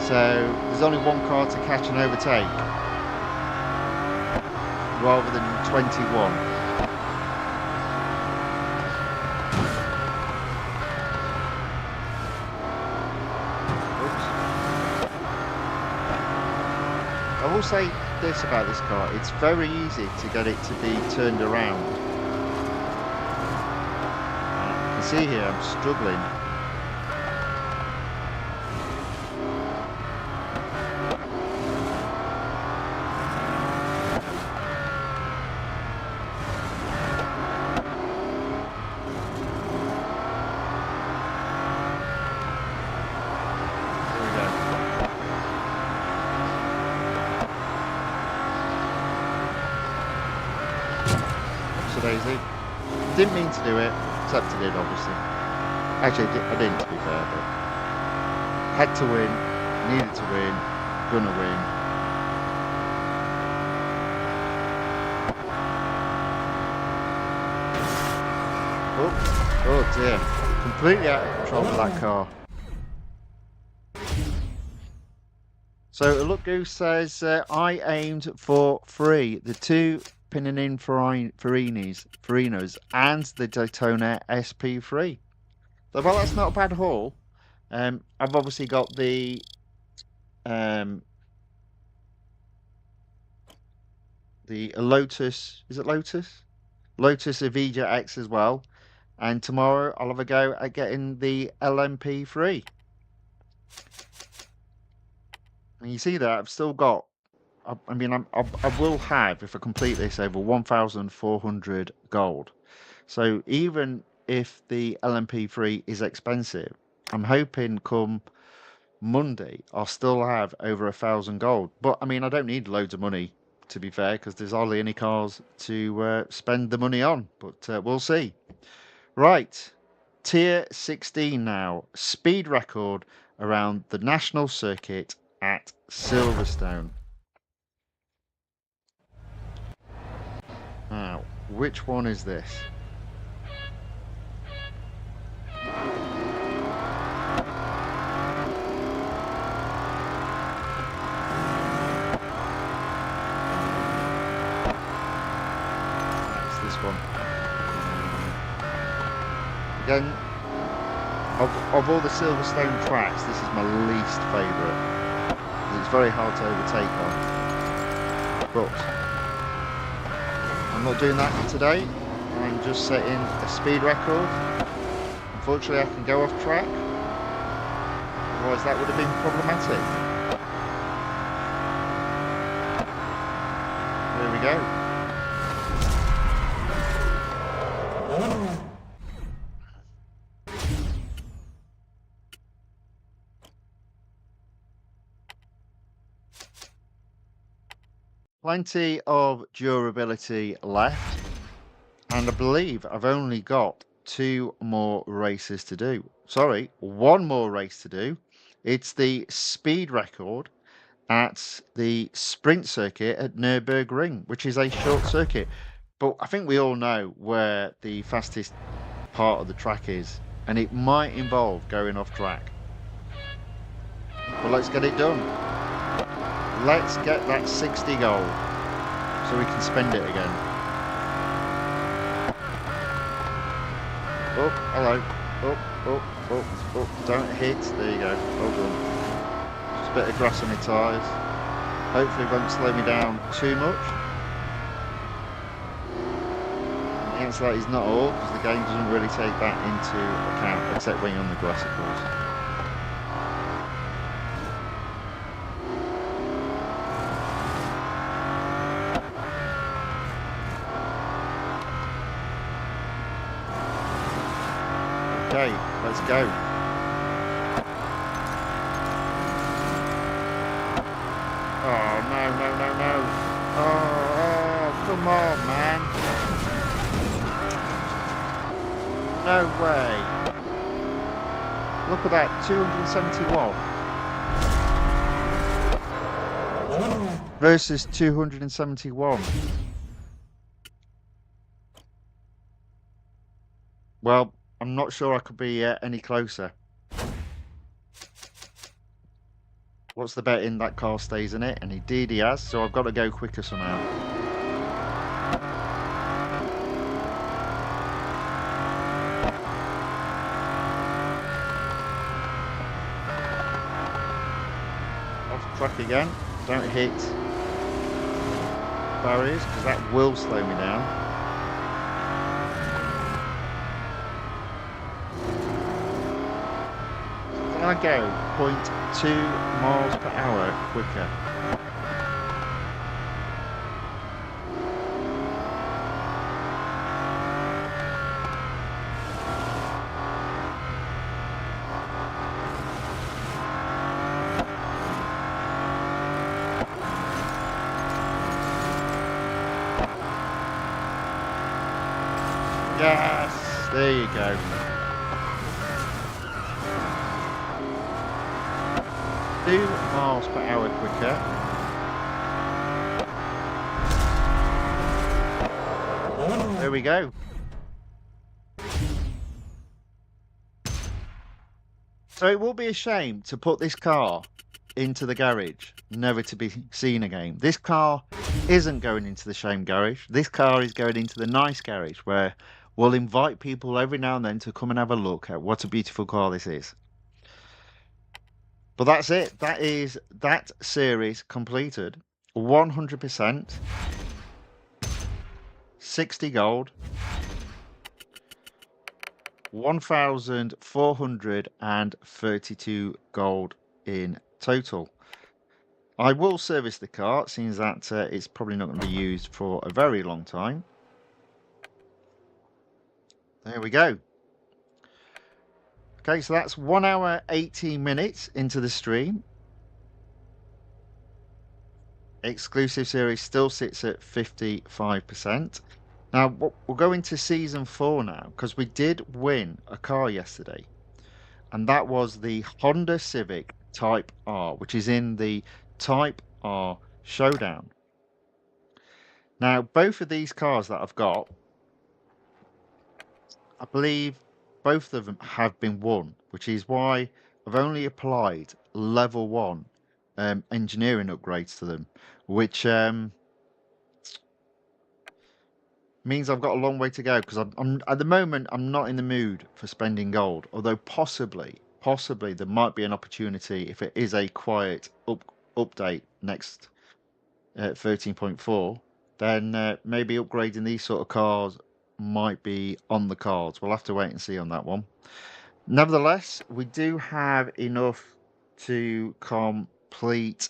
So there's only one car to catch and overtake rather than 21. will say this about this car, it's very easy to get it to be turned around. You can see here I'm struggling. Daisy. Didn't mean to do it, except I did, obviously. Actually, I didn't, to be fair, but had to win, needed to win, gonna win. Oh dear, completely out of control with that car. So Look Goose says, I aimed for 3. The 2 Pinanin Farinos and the Daytona SP3. So, well, that's not a bad haul. I've obviously got the Lotus. Is it Lotus? Lotus Evija X as well. And tomorrow I'll have a go at getting the LMP3. And you see that I've still got. I mean, I will have, if I complete this, over 1,400 gold. So even if the LMP3 is expensive, I'm hoping come Monday I'll still have over 1,000 gold. But I mean, I don't need loads of money, to be fair, because there's hardly any cars to spend the money on. But we'll see. Right, tier 16 now. Speed record around the national circuit at Silverstone. Now, which one is this? That's this one. Again, of all the Silverstone tracks, this is my least favourite. It's very hard to overtake on. But I'm not doing that today. I'm just setting a speed record. Unfortunately, I can go off track. Otherwise, that would have been problematic. There we go. Plenty of durability left, and I believe I've only got 2 more races to do. Sorry, 1 more race to do. It's the speed record at the sprint circuit at Nürburgring, which is a short circuit. But I think we all know where the fastest part of the track is, and it might involve going off track. But let's get it done. Let's get that 60 gold so we can spend it again. Oh, hello. Oh, don't hit. There you go. Well done. Just a bit of grass on my tyres. Hopefully it won't slow me down too much. The answer to that is not all, because the game doesn't really take that into account, except when you're on the grass, of course. Okay, let's go. Oh, no. Oh, come on, man. No way. Look at that, 271. Versus 271. Well, I'm not sure I could be any closer. What's the bet in that car stays in it? And indeed he has, so I've got to go quicker somehow. Off track again. Don't hit. barriers because that will slow me down. Can I go 0.2 miles per hour quicker? Yes, there you go. Two miles per hour quicker. There we go. So it will be a shame to put this car into the garage, never to be seen again. This car isn't going into the shame garage. This car is going into the nice garage where we'll invite people every now and then to come and have a look at what a beautiful car this is. But that's it. That is that series completed. 100%. 60 gold. 1,432 gold in total. I will service the car, seeing that it's probably not going to be used for a very long time. There we go. Okay, so that's 1 hour 18 minutes into the stream. Exclusive series still sits at 55%. Now, we'll go into season 4 now, because we did win a car yesterday. And that was the Honda Civic Type R, which is in the Type R Showdown. Now, both of these cars that I've got, I believe both of them have been won, which is why I've only applied level 1 engineering upgrades to them, which means I've got a long way to go, because I'm at the moment I'm not in the mood for spending gold, although possibly there might be an opportunity if it is a quiet update next 13.4, then maybe upgrading these sort of cars might be on the cards. We'll have to wait and see on that one. Nevertheless, we do have enough to complete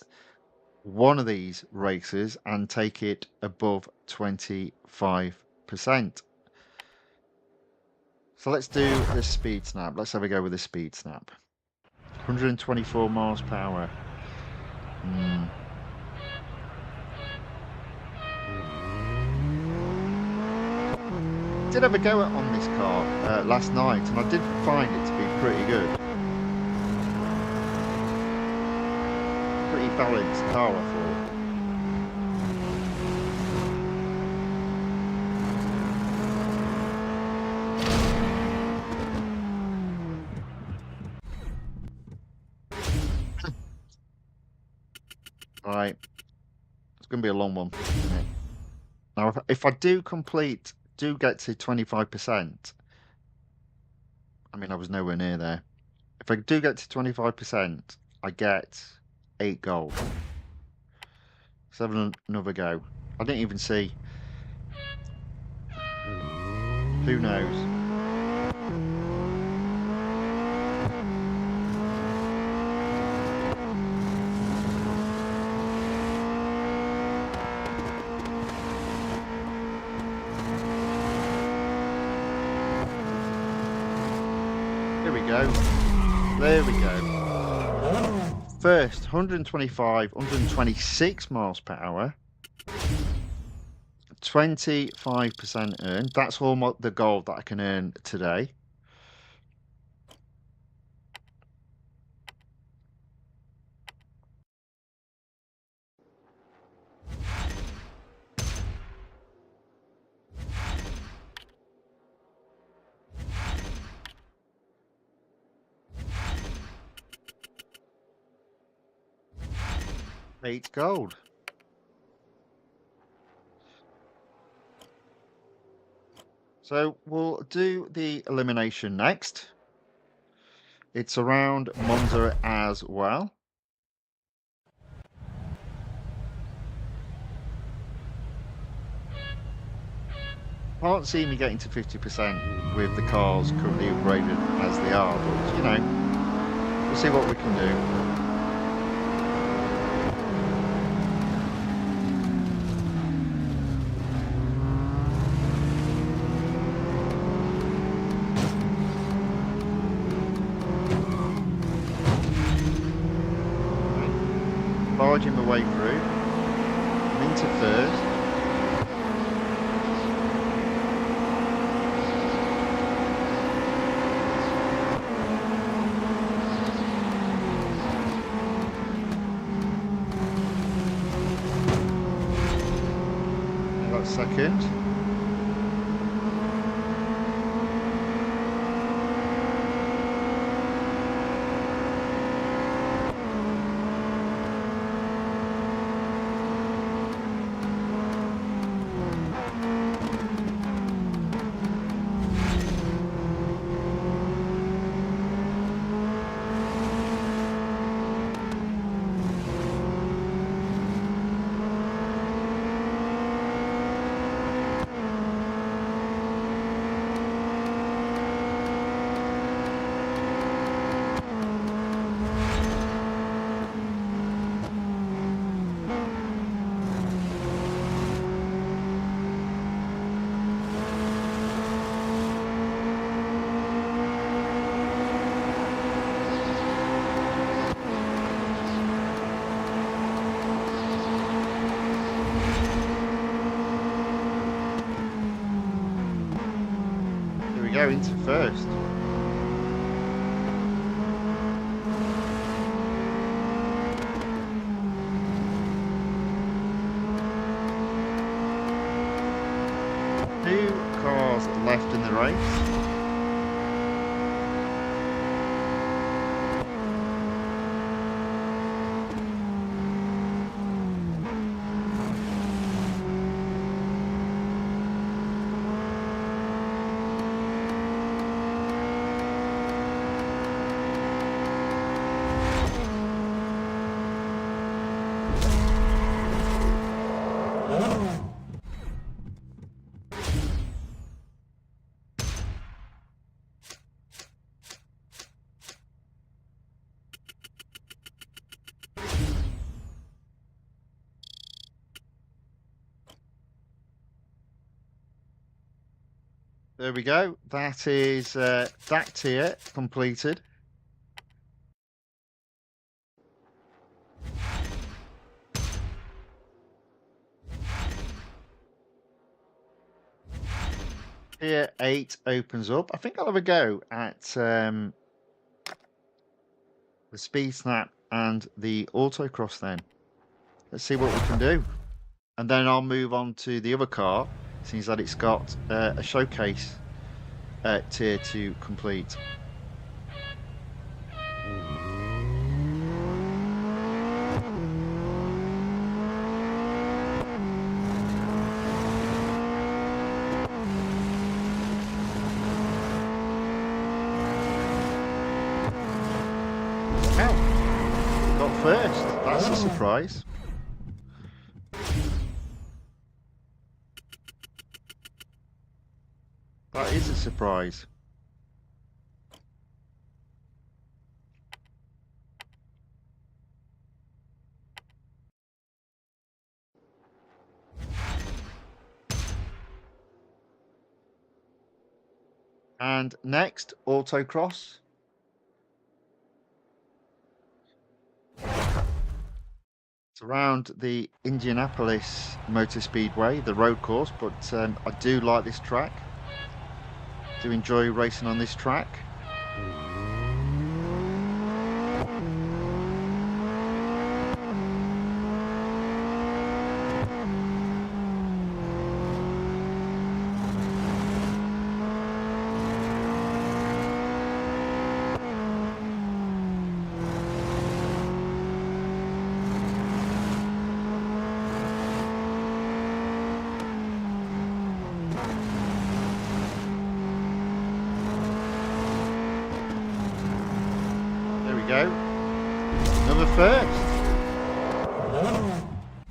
one of these races and take it above 25%. So let's do the speed snap. Let's have a go with the speed snap. 124 miles per hour. I did have a go on this car last night, and I did find it to be pretty good. Pretty balanced car, I thought. Right, it's going to be a long one, isn't it? Now, if I do get to 25%, I mean, I was nowhere near there. If I do get to 25%, I get 8 gold. Let's have another go. I didn't even see. Who knows? There we go. First, 125, 126 miles per hour. 25% earned. That's all the gold that I can earn today. Eight gold. So we'll do the elimination next. It's around Monza as well. can't see me getting to 50% with the cars currently upgraded as they are, but you know, we'll see what we can do. Barging my way through. I'm into first. I got second. Go into first. Two cars left in the race. There we go. That is that tier completed. Tier 8 opens up. I think I'll have a go at the speed snap and the autocross then. Let's see what we can do. And then I'll move on to the other car, since that it's got a showcase tier to complete. Wow, got first. That's a surprise. That is a surprise. And next, autocross. It's around the Indianapolis Motor Speedway, the road course, but I do like this track. Do enjoy racing on this track. Go. Another first.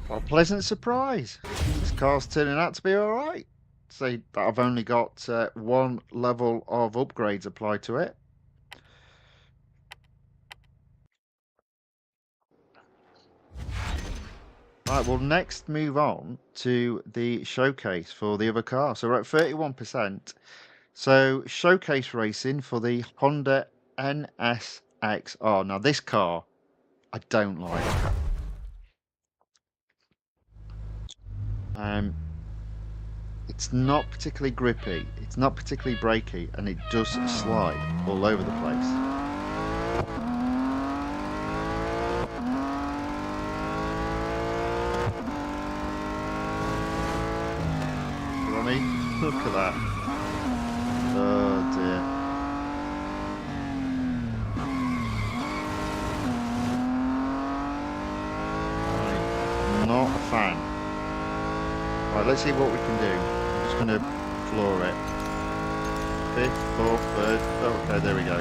What a pleasant surprise. This car's turning out to be alright. say that I've only got one level of upgrades applied to it. Right, we'll next move on to the showcase for the other car. So we're at 31%. So showcase racing for the Honda NSX-R. Now this car, I don't like. It's not particularly grippy, it's not particularly brakey, and it does slide all over the place. Ronnie, look at that. Oh dear. Right, not a fan. Right, let's see what we can do. I'm just going to floor it. 5th, 4th, 3rd. Okay, there we go.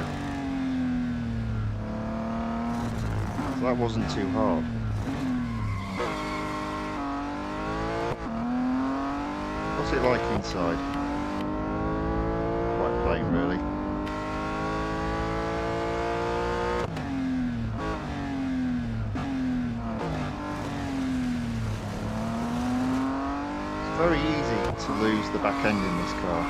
So that wasn't too hard. What's it like inside? Quite plain, really. Very easy to lose the back end in this car.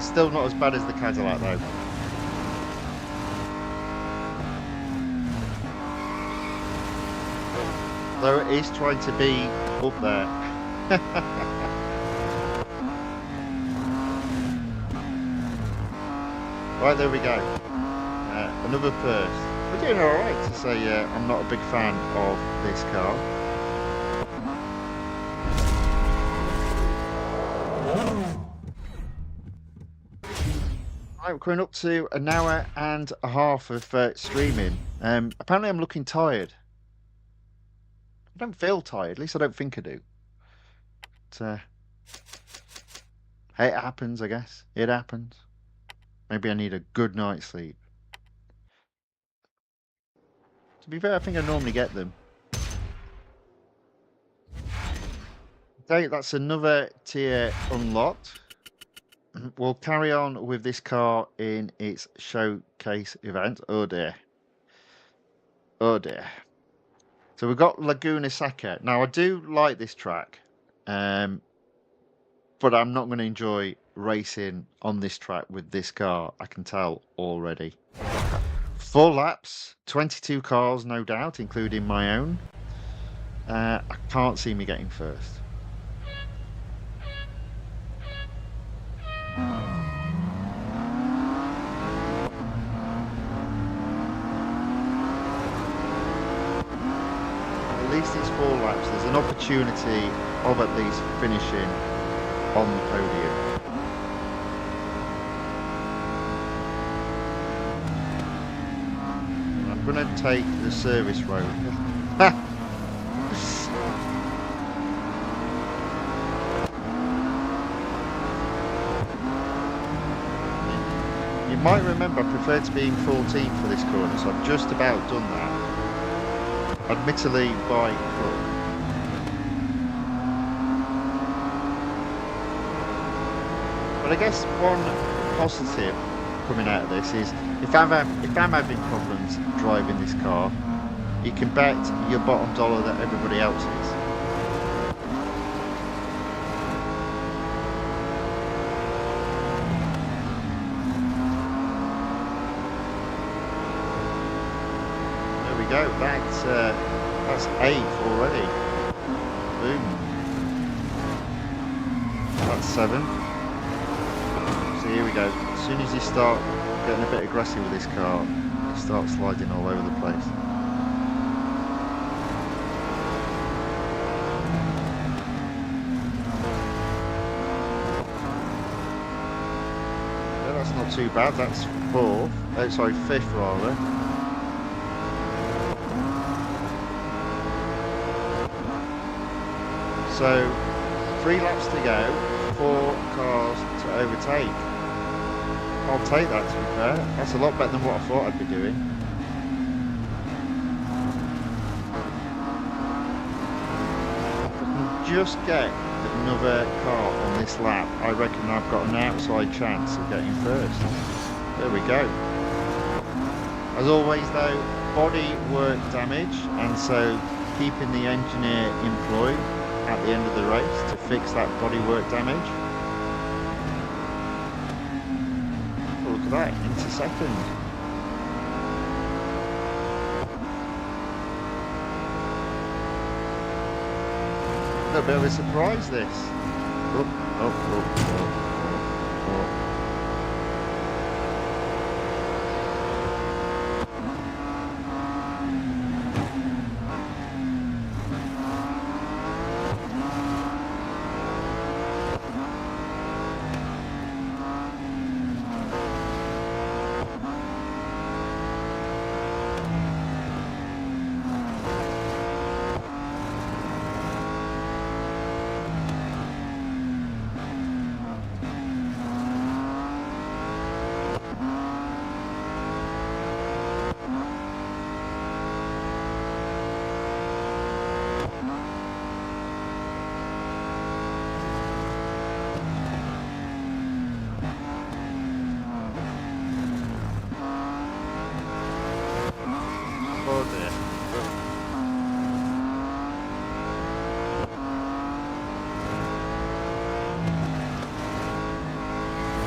Still not as bad as the Cadillac though. Though it is trying to be up there. Right, there we go. Another first. We're doing alright to say I'm not a big fan of this car. Right, we're coming up to an hour and a half of streaming. Apparently I'm looking tired. I don't feel tired, at least I don't think I do. But, hey, it happens, I guess. It happens. Maybe I need a good night's sleep. To be fair, I think I normally get them. Okay, that's another tier unlocked. We'll carry on with this car in its showcase event. Oh dear. Oh dear. So we've got Laguna Seca. Now, I do like this track, but I'm not going to enjoy racing on this track with this car. I can tell already. 4 laps, 22 cars, no doubt, including my own. I can't see me getting first. At least it's 4 laps. There's an opportunity of at least finishing on the podium. I'm going to take the service road. You might remember I prefer to be in 14th for this corner, so I've just about done that. Admittedly by foot. But I guess one positive coming out of this is if I'm having problems driving this car, you can bet your bottom dollar that everybody else is. Go. That's 8th already. Boom. That's 7. So here we go. As soon as you start getting a bit aggressive with this car, you start sliding all over the place. Yeah, that's not too bad. That's 4th. Oh, sorry, 5th rather. So 3 laps to go, 4 cars to overtake. I'll take that, to be fair. That's a lot better than what I thought I'd be doing. If I can just get another car on this lap, I reckon I've got an outside chance of getting first. There we go. As always though, body work damage, and so keeping the engineer employed at the end of the race to fix that body work damage. Oh, look at that, into second. A little bit of a surprise this. Oh, oh, oh, oh, oh.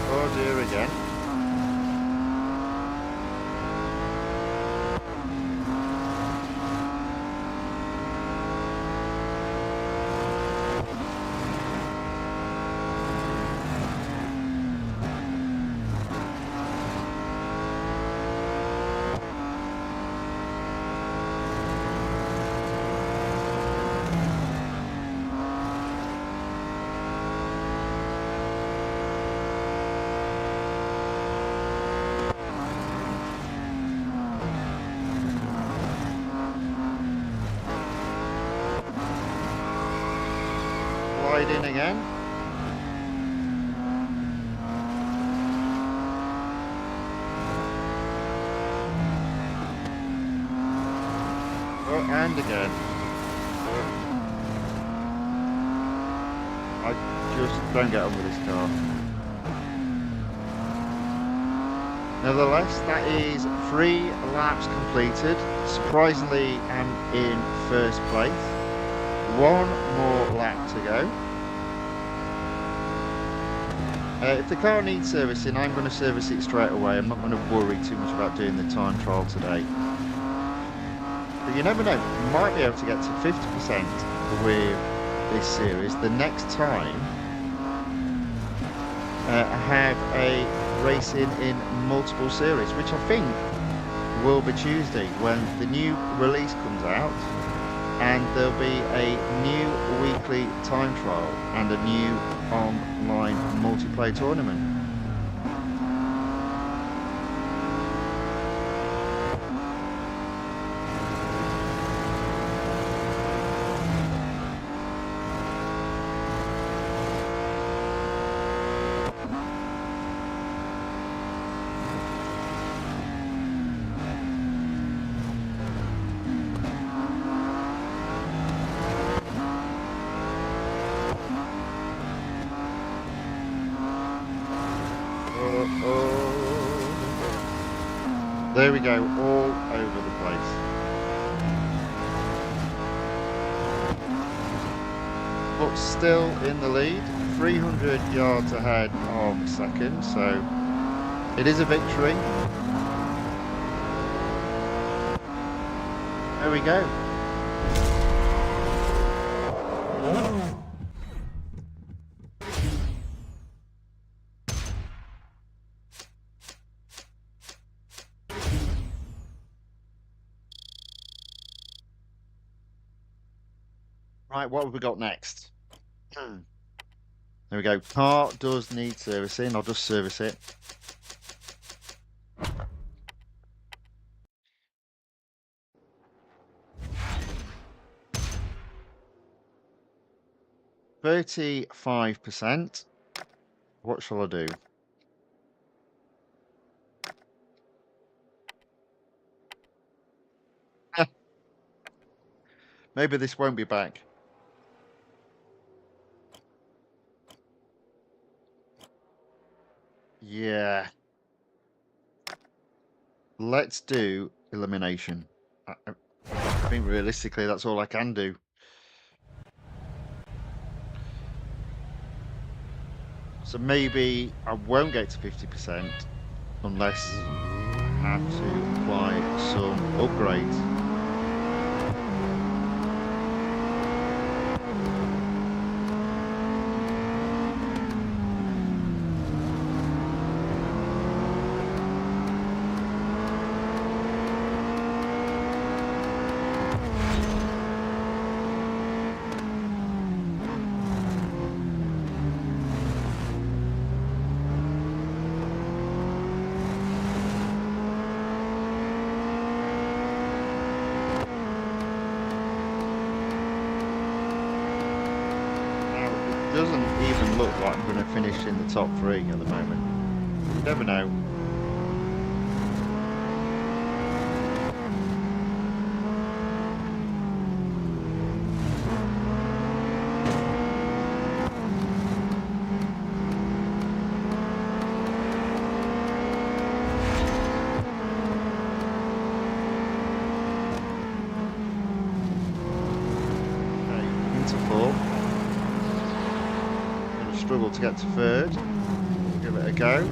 Oh dear again. In again. Oh, and again. I just don't get on with this car. Nevertheless, that is 3 laps completed. Surprisingly, I'm in first place. 1 more lap to go. If the car needs servicing, I'm going to service it straight away. I'm not going to worry too much about doing the time trial today. But you never know, you might be able to get to 50% with this series the next time I have a racing in multiple series, which I think will be Tuesday when the new release comes out. And there'll be a new weekly time trial and a new online multiplayer tournament. There we go, all over the place. But still in the lead, 300 yards ahead of second, so it is a victory. There we go. Right, what have we got next? There we go. Car does need servicing. I'll just service it. 35%. What shall I do? Maybe this won't be back. Yeah. Let's do elimination. I think realistically that's all I can do. So maybe I won't get to 50% unless I have to apply some upgrades. Doesn't even look like I'm going to finish in the top 3 at the moment. You never know. Okay, into 4. Struggle to get to 3rd. We'll give it a go.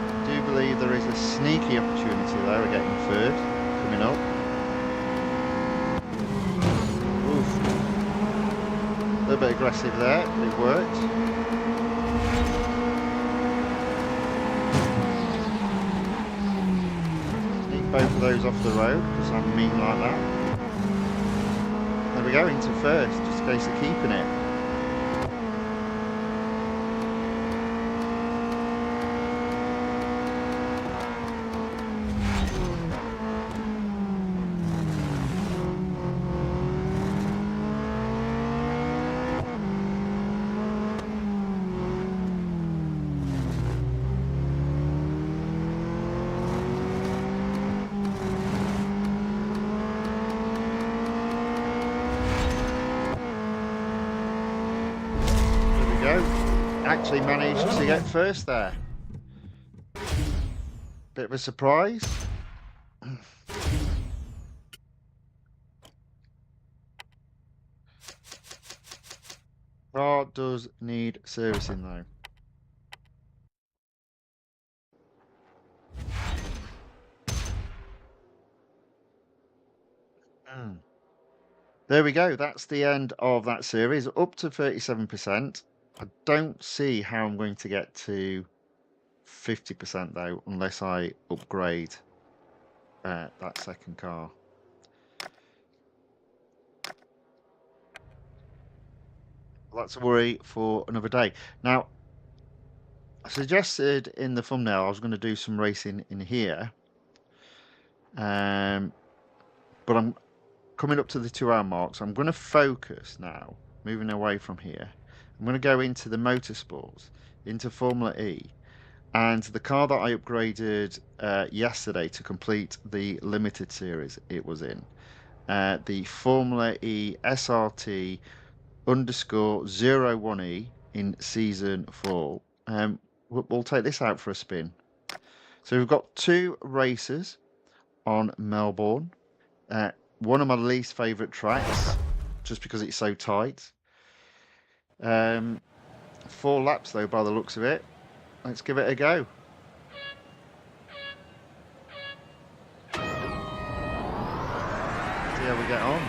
I do believe there is a sneaky opportunity there of getting 3rd coming up. Oof. A little bit aggressive there, but it worked. Both of those off the road because I'm mean like that. There we go, into 1st, just a case of keeping it. Actually managed to get 1st there. Bit of a surprise. Car does need servicing though. There we go. That's the end of that series. Up to 37%. I don't see how I'm going to get to 50% though, unless I upgrade that 2nd car. Well, that's a worry for another day. Now, I suggested in the thumbnail I was going to do some racing in here. But I'm coming up to the 2-hour mark, so I'm going to focus now, moving away from here. I'm going to go into the motorsports, into Formula E, and the car that I upgraded yesterday to complete the limited series it was in, the Formula E SRT _01E in season 4. We'll take this out for a spin. So we've got 2 races on Melbourne. One of my least favourite tracks, just because it's so tight. 4 laps though, by the looks of it. Let's give it a go. See how we get on.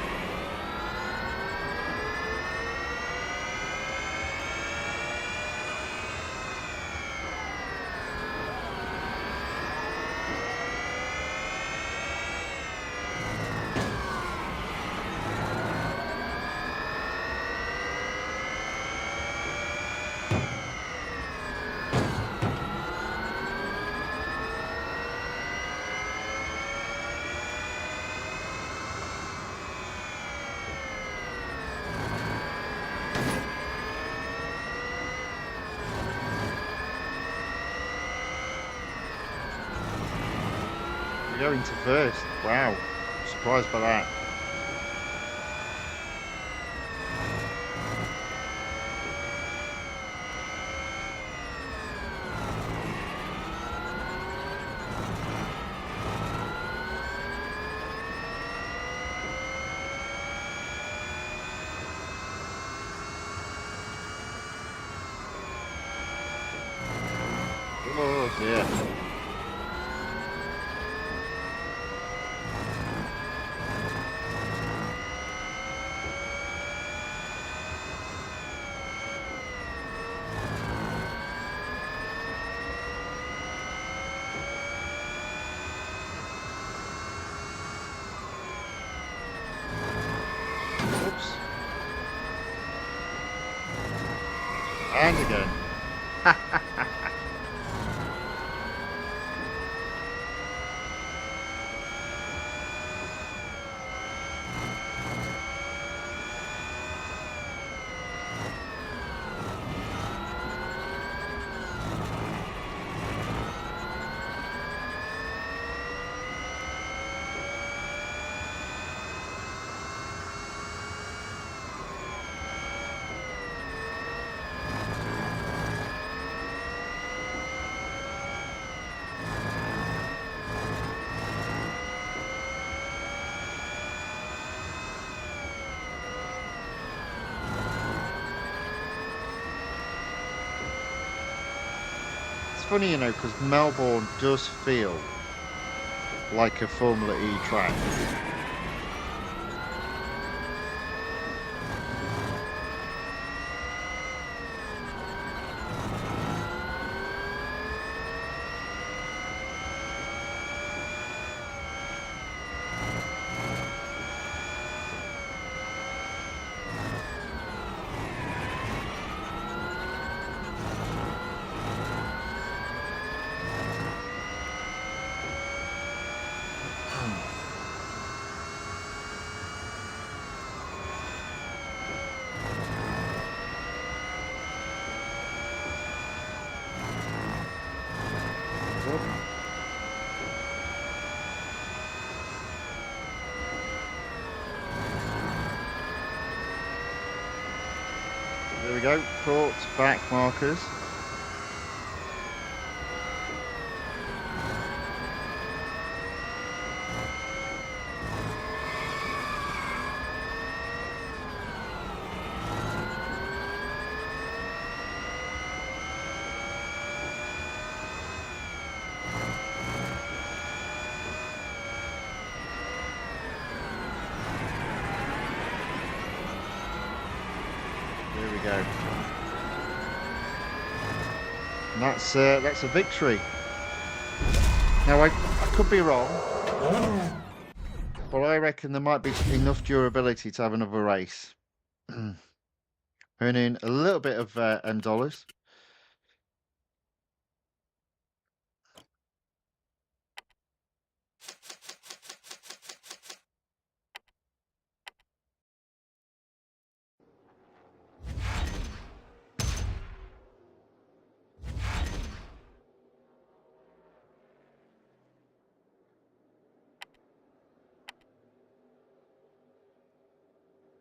We're going to first. Wow. Surprised by that. Oh dear. Oops. And again. Funny, you know, because Melbourne does feel like a Formula E track. There we go, caught back markers. There we go. And that's a victory. Now I could be wrong, but I reckon there might be enough durability to have another race. Earning a little bit of dollars.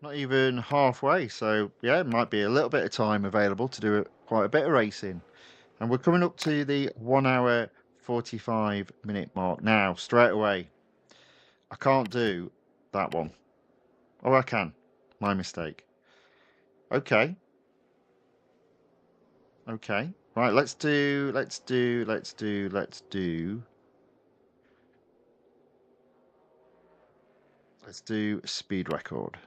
Not even halfway, so yeah, it might be a little bit of time available to do quite a bit of racing. And we're coming up to the 1 hour 45-minute mark now, straight away. I can't do that one. Oh, I can. My mistake. Okay. Okay. Right, let's do speed record.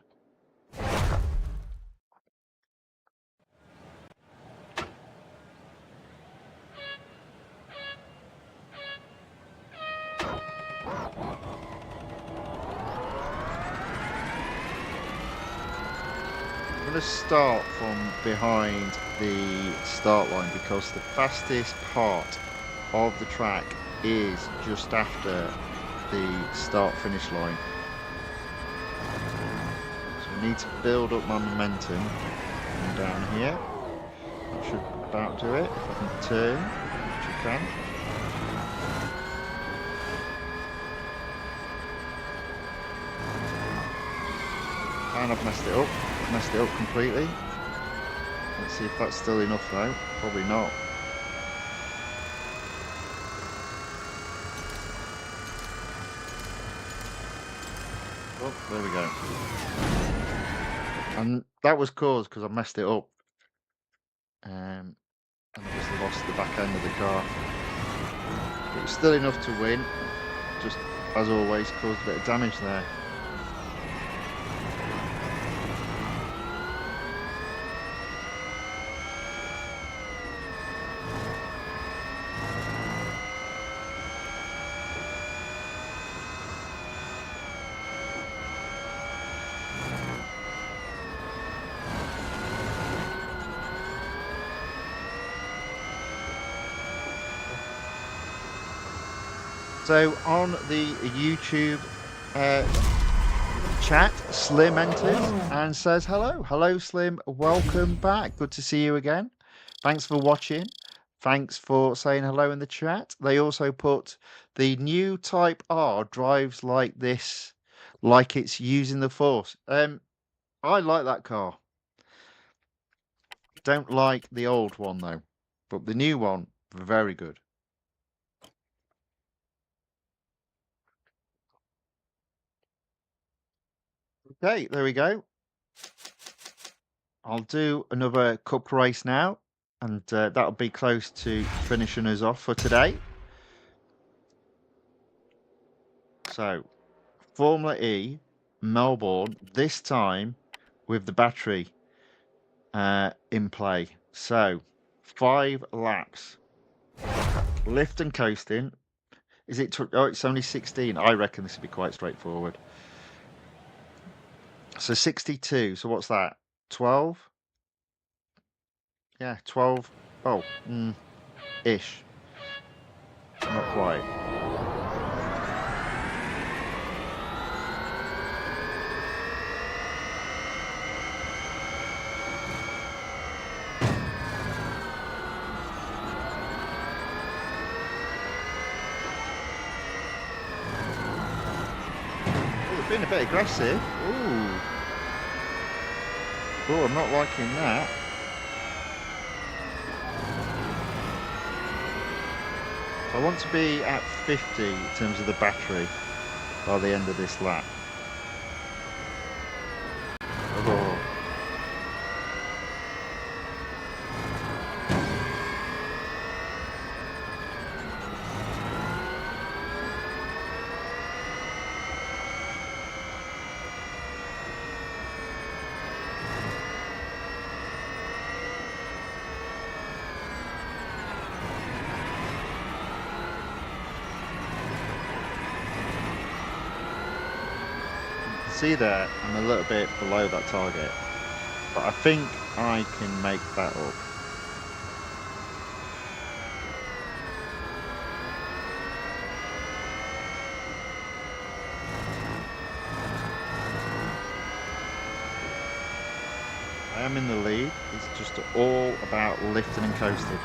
I'm going to start from behind the start line because the fastest part of the track is just after the start-finish line. So I need to build up my momentum. Come down here. That should about do it. If I can turn, which I can. And I've messed it up. Messed it up completely. Let's see if that's still enough though. Probably not. Oh, there we go. And that was caused because I messed it up. And obviously lost the back end of the car. It was still enough to win. Just, as always, caused a bit of damage there. So on the YouTube chat, Slim enters and says hello. Hello, Slim. Welcome back. Good to see you again. Thanks for watching. Thanks for saying hello in the chat. They also put the new Type R drives like this, like it's using the Force. I like that car. Don't like the old one though, but the new one, very good. Okay, there we go. I'll do another cup race now, and that'll be close to finishing us off for today. So, Formula E, Melbourne, this time with the battery in play. So, 5 laps. Lift and coasting. Is it? Oh, it's only 16. I reckon this will be quite straightforward. So 62. So what's that? 12? Yeah, 12. Oh, ish. Not quite. Oh, being a bit aggressive. Ooh. Oh, I'm not liking that. I want to be at 50 in terms of the battery by the end of this lap. Oh. See there, I'm a little bit below that target, but I think I can make that up. I am in the lead. It's just all about lifting and coasting.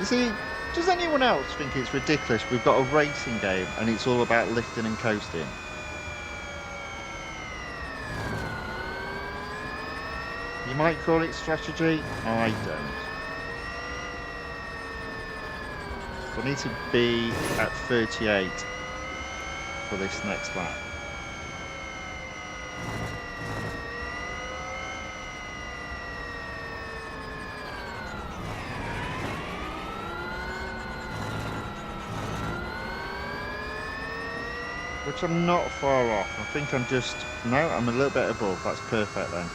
See, does anyone else think it's ridiculous? We've got a racing game and it's all about lifting and coasting. You might call it strategy, I don't. So I need to be at 38 for this next lap. Which I'm not far off. I think I'm just, no, I'm a little bit above. That's perfect then.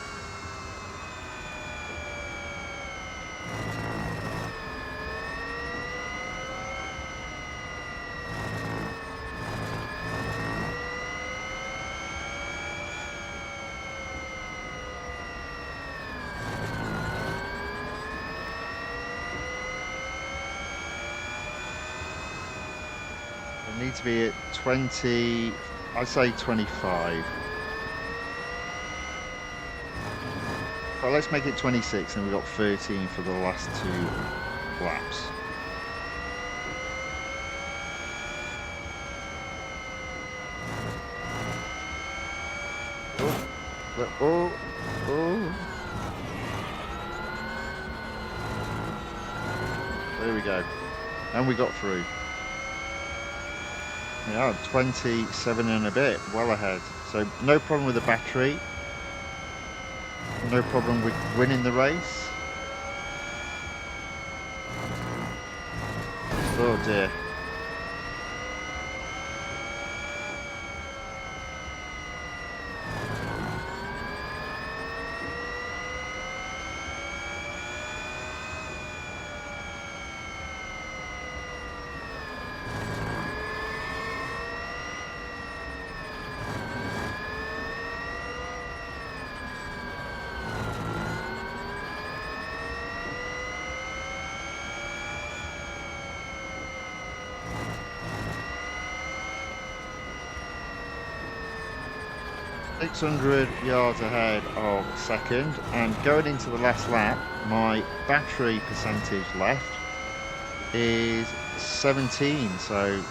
Need to be at 20, I'd say 25. But let's make it 26 and we've got 13 for the last 2 laps. Oh. Oh, oh. There we go. And we got through. Yeah, 27 and a bit, well ahead. So no problem with the battery. No problem with winning the race. Oh dear. £600 ahead of second, and going into the last lap, my battery percentage left is 17, so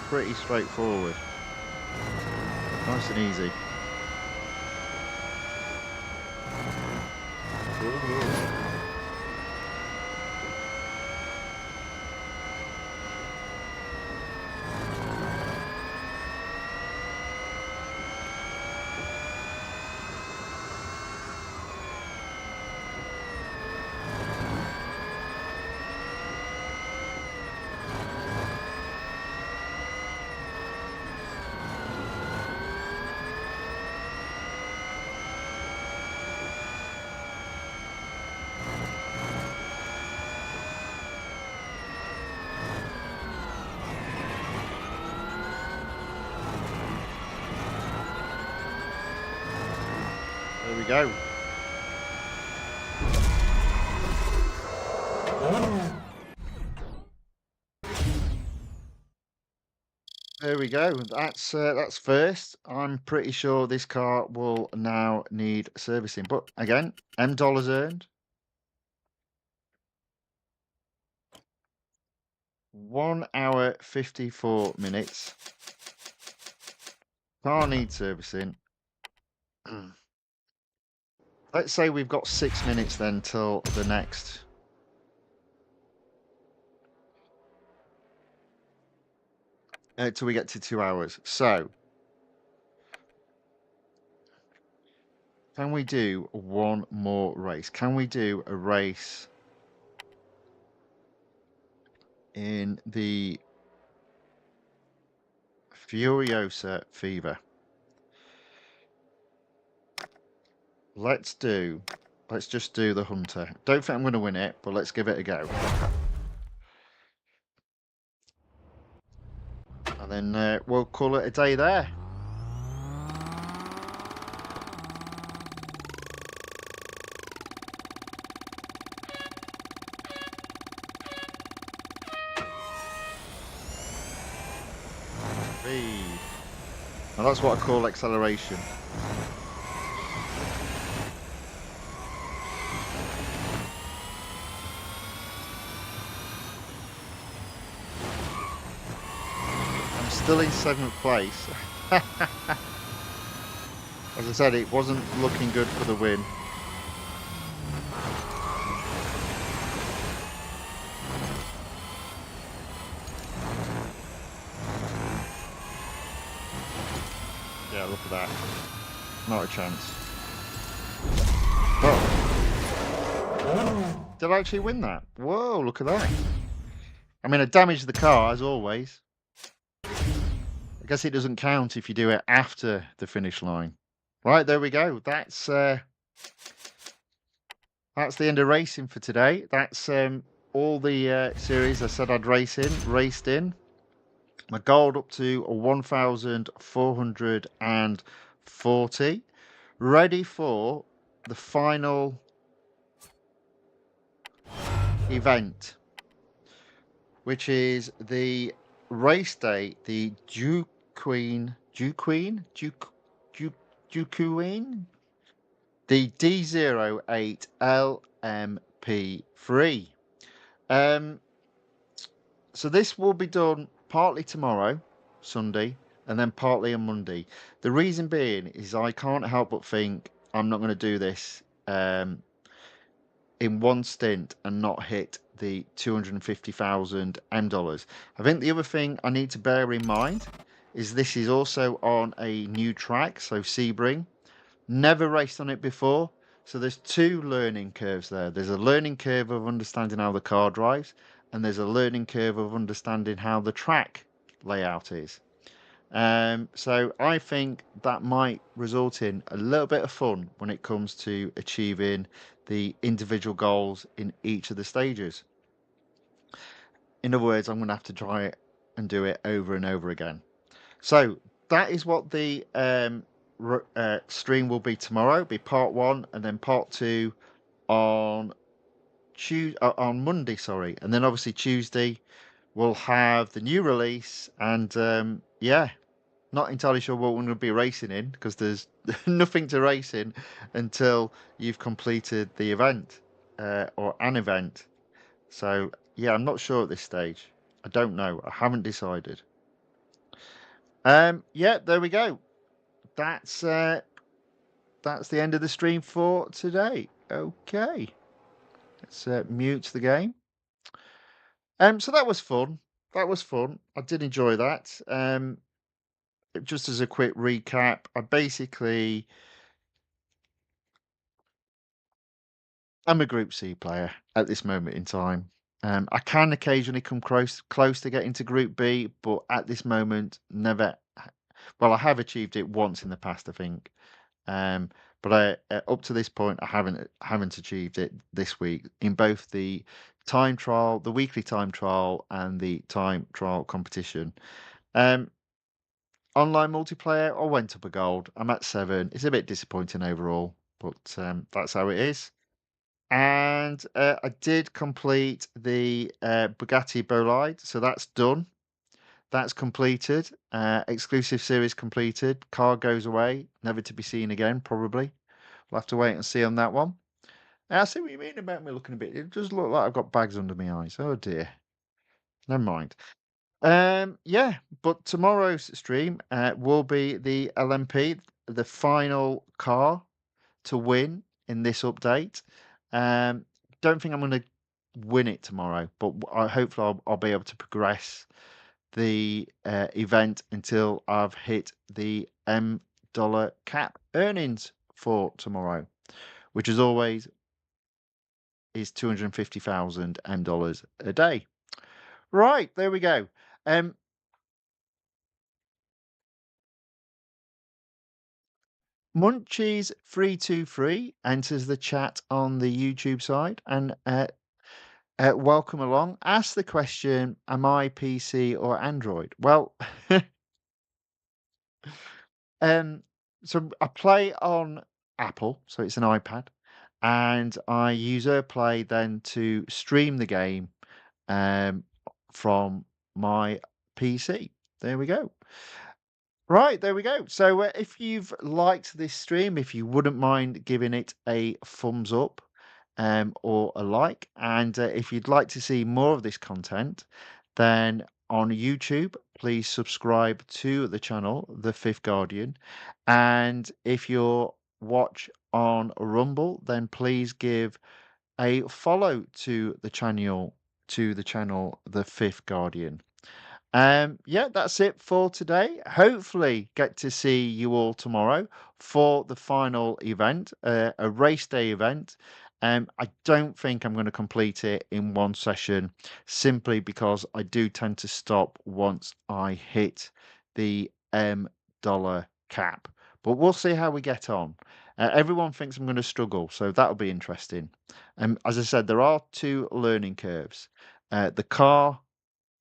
pretty straightforward. Nice and easy. Ooh. There we go. There we go. That's first. I'm pretty sure this car will now need servicing. But again, $M earned. 1 hour 54 minutes. Car needs servicing. Let's say we've got 6 minutes then till the next. Till we get to 2 hours. So, can we do one more race? Can we do a race in the Furiosa Fever? Let's just do the Hunter. Don't think I'm going to win it, but let's give it a go. And then we'll call it a day there. Now that's what I call acceleration. I'm still in 7th place. As I said, it wasn't looking good for the win. Yeah, look at that. Not a chance. Oh. Did I actually win that? Whoa, look at that. I mean, I damaged the car, as always. I guess it doesn't count if you do it after the finish line. Right, there we go. That's the end of racing for today. That's all the series I said I'd raced in. My gold up to 1,440. Ready for the final event, which is the race day, the Duqueen, the D08 LMP3. So this will be done partly tomorrow, Sunday, and then partly on Monday. The reason being is I can't help but think I'm not going to do this in one stint and not hit the 250,000 M dollars. I think the other thing I need to bear in mind is this is also on a new track, so Sebring. Never raced on it before, so there's two learning curves there. There's a learning curve of understanding how the car drives, and there's a learning curve of understanding how the track layout is. So I think that might result in a little bit of fun when it comes to achieving the individual goals in each of the stages. In other words, I'm going to have to try it and do it over and over again. So that is what the stream will be tomorrow. It'll be part one, and then part two on on Monday. Sorry, and then obviously Tuesday we'll have the new release, and yeah, not entirely sure what we're going to be racing in because there's nothing to race in until you've completed the event or an event. So yeah, I'm not sure at this stage. I don't know. I haven't decided. Yeah, there we go. That's uh, that's the end of the stream for today. Okay, let's mute the game. So that was fun. That was fun. I did enjoy that. Just as a quick recap, I'm a Group C player at this moment in time. I can occasionally come close to getting to Group B, but at this moment, never. Well, I have achieved it once in the past, I think. Um, but up to this point, I haven't achieved it this week in both the time trial, the weekly time trial, and the time trial competition. Um, Online multiplayer, I went up a gold. I'm at 7. It's a bit disappointing overall, but that's how it is. And I did complete the Bugatti Bolide, so that's done. That's completed. Exclusive series completed. Car goes away, never to be seen again, probably. We'll have to wait and see on that one. I see what you mean about me looking a bit. It does look like I've got bags under my eyes. Oh dear. Never mind. Yeah, but tomorrow's stream will be the LMP, the final car to win in this update. Um, don't think I'm going to win it tomorrow, but hopefully I'll be able to progress the event until I've hit the $M cap earnings for tomorrow, which as always is 250,000 $M a day. Right, there we go. Munchies323 enters the chat on the YouTube side and welcome along. Ask the question, am I PC or Android? Well, um, so I play on Apple, so it's an iPad, and I use AirPlay then to stream the game um, from my PC. There we go. Right, there we go. So, if you've liked this stream, if you wouldn't mind giving it a thumbs up or a like, and if you'd like to see more of this content, then on YouTube, please subscribe to the channel, The Fifth Guardian. And if you're watch on Rumble, then please give a follow to the channel, The Fifth Guardian. Yeah, that's it for today. Hopefully, get to see you all tomorrow for the final event, a race day event. I don't think I'm going to complete it in one session simply because I do tend to stop once I hit the $M cap. But we'll see how we get on. Everyone thinks I'm going to struggle, so that'll be interesting. As I said, there are two learning curves. The car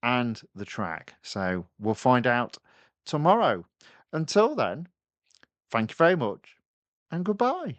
and the track. So we'll find out tomorrow. Until then, thank you very much and goodbye.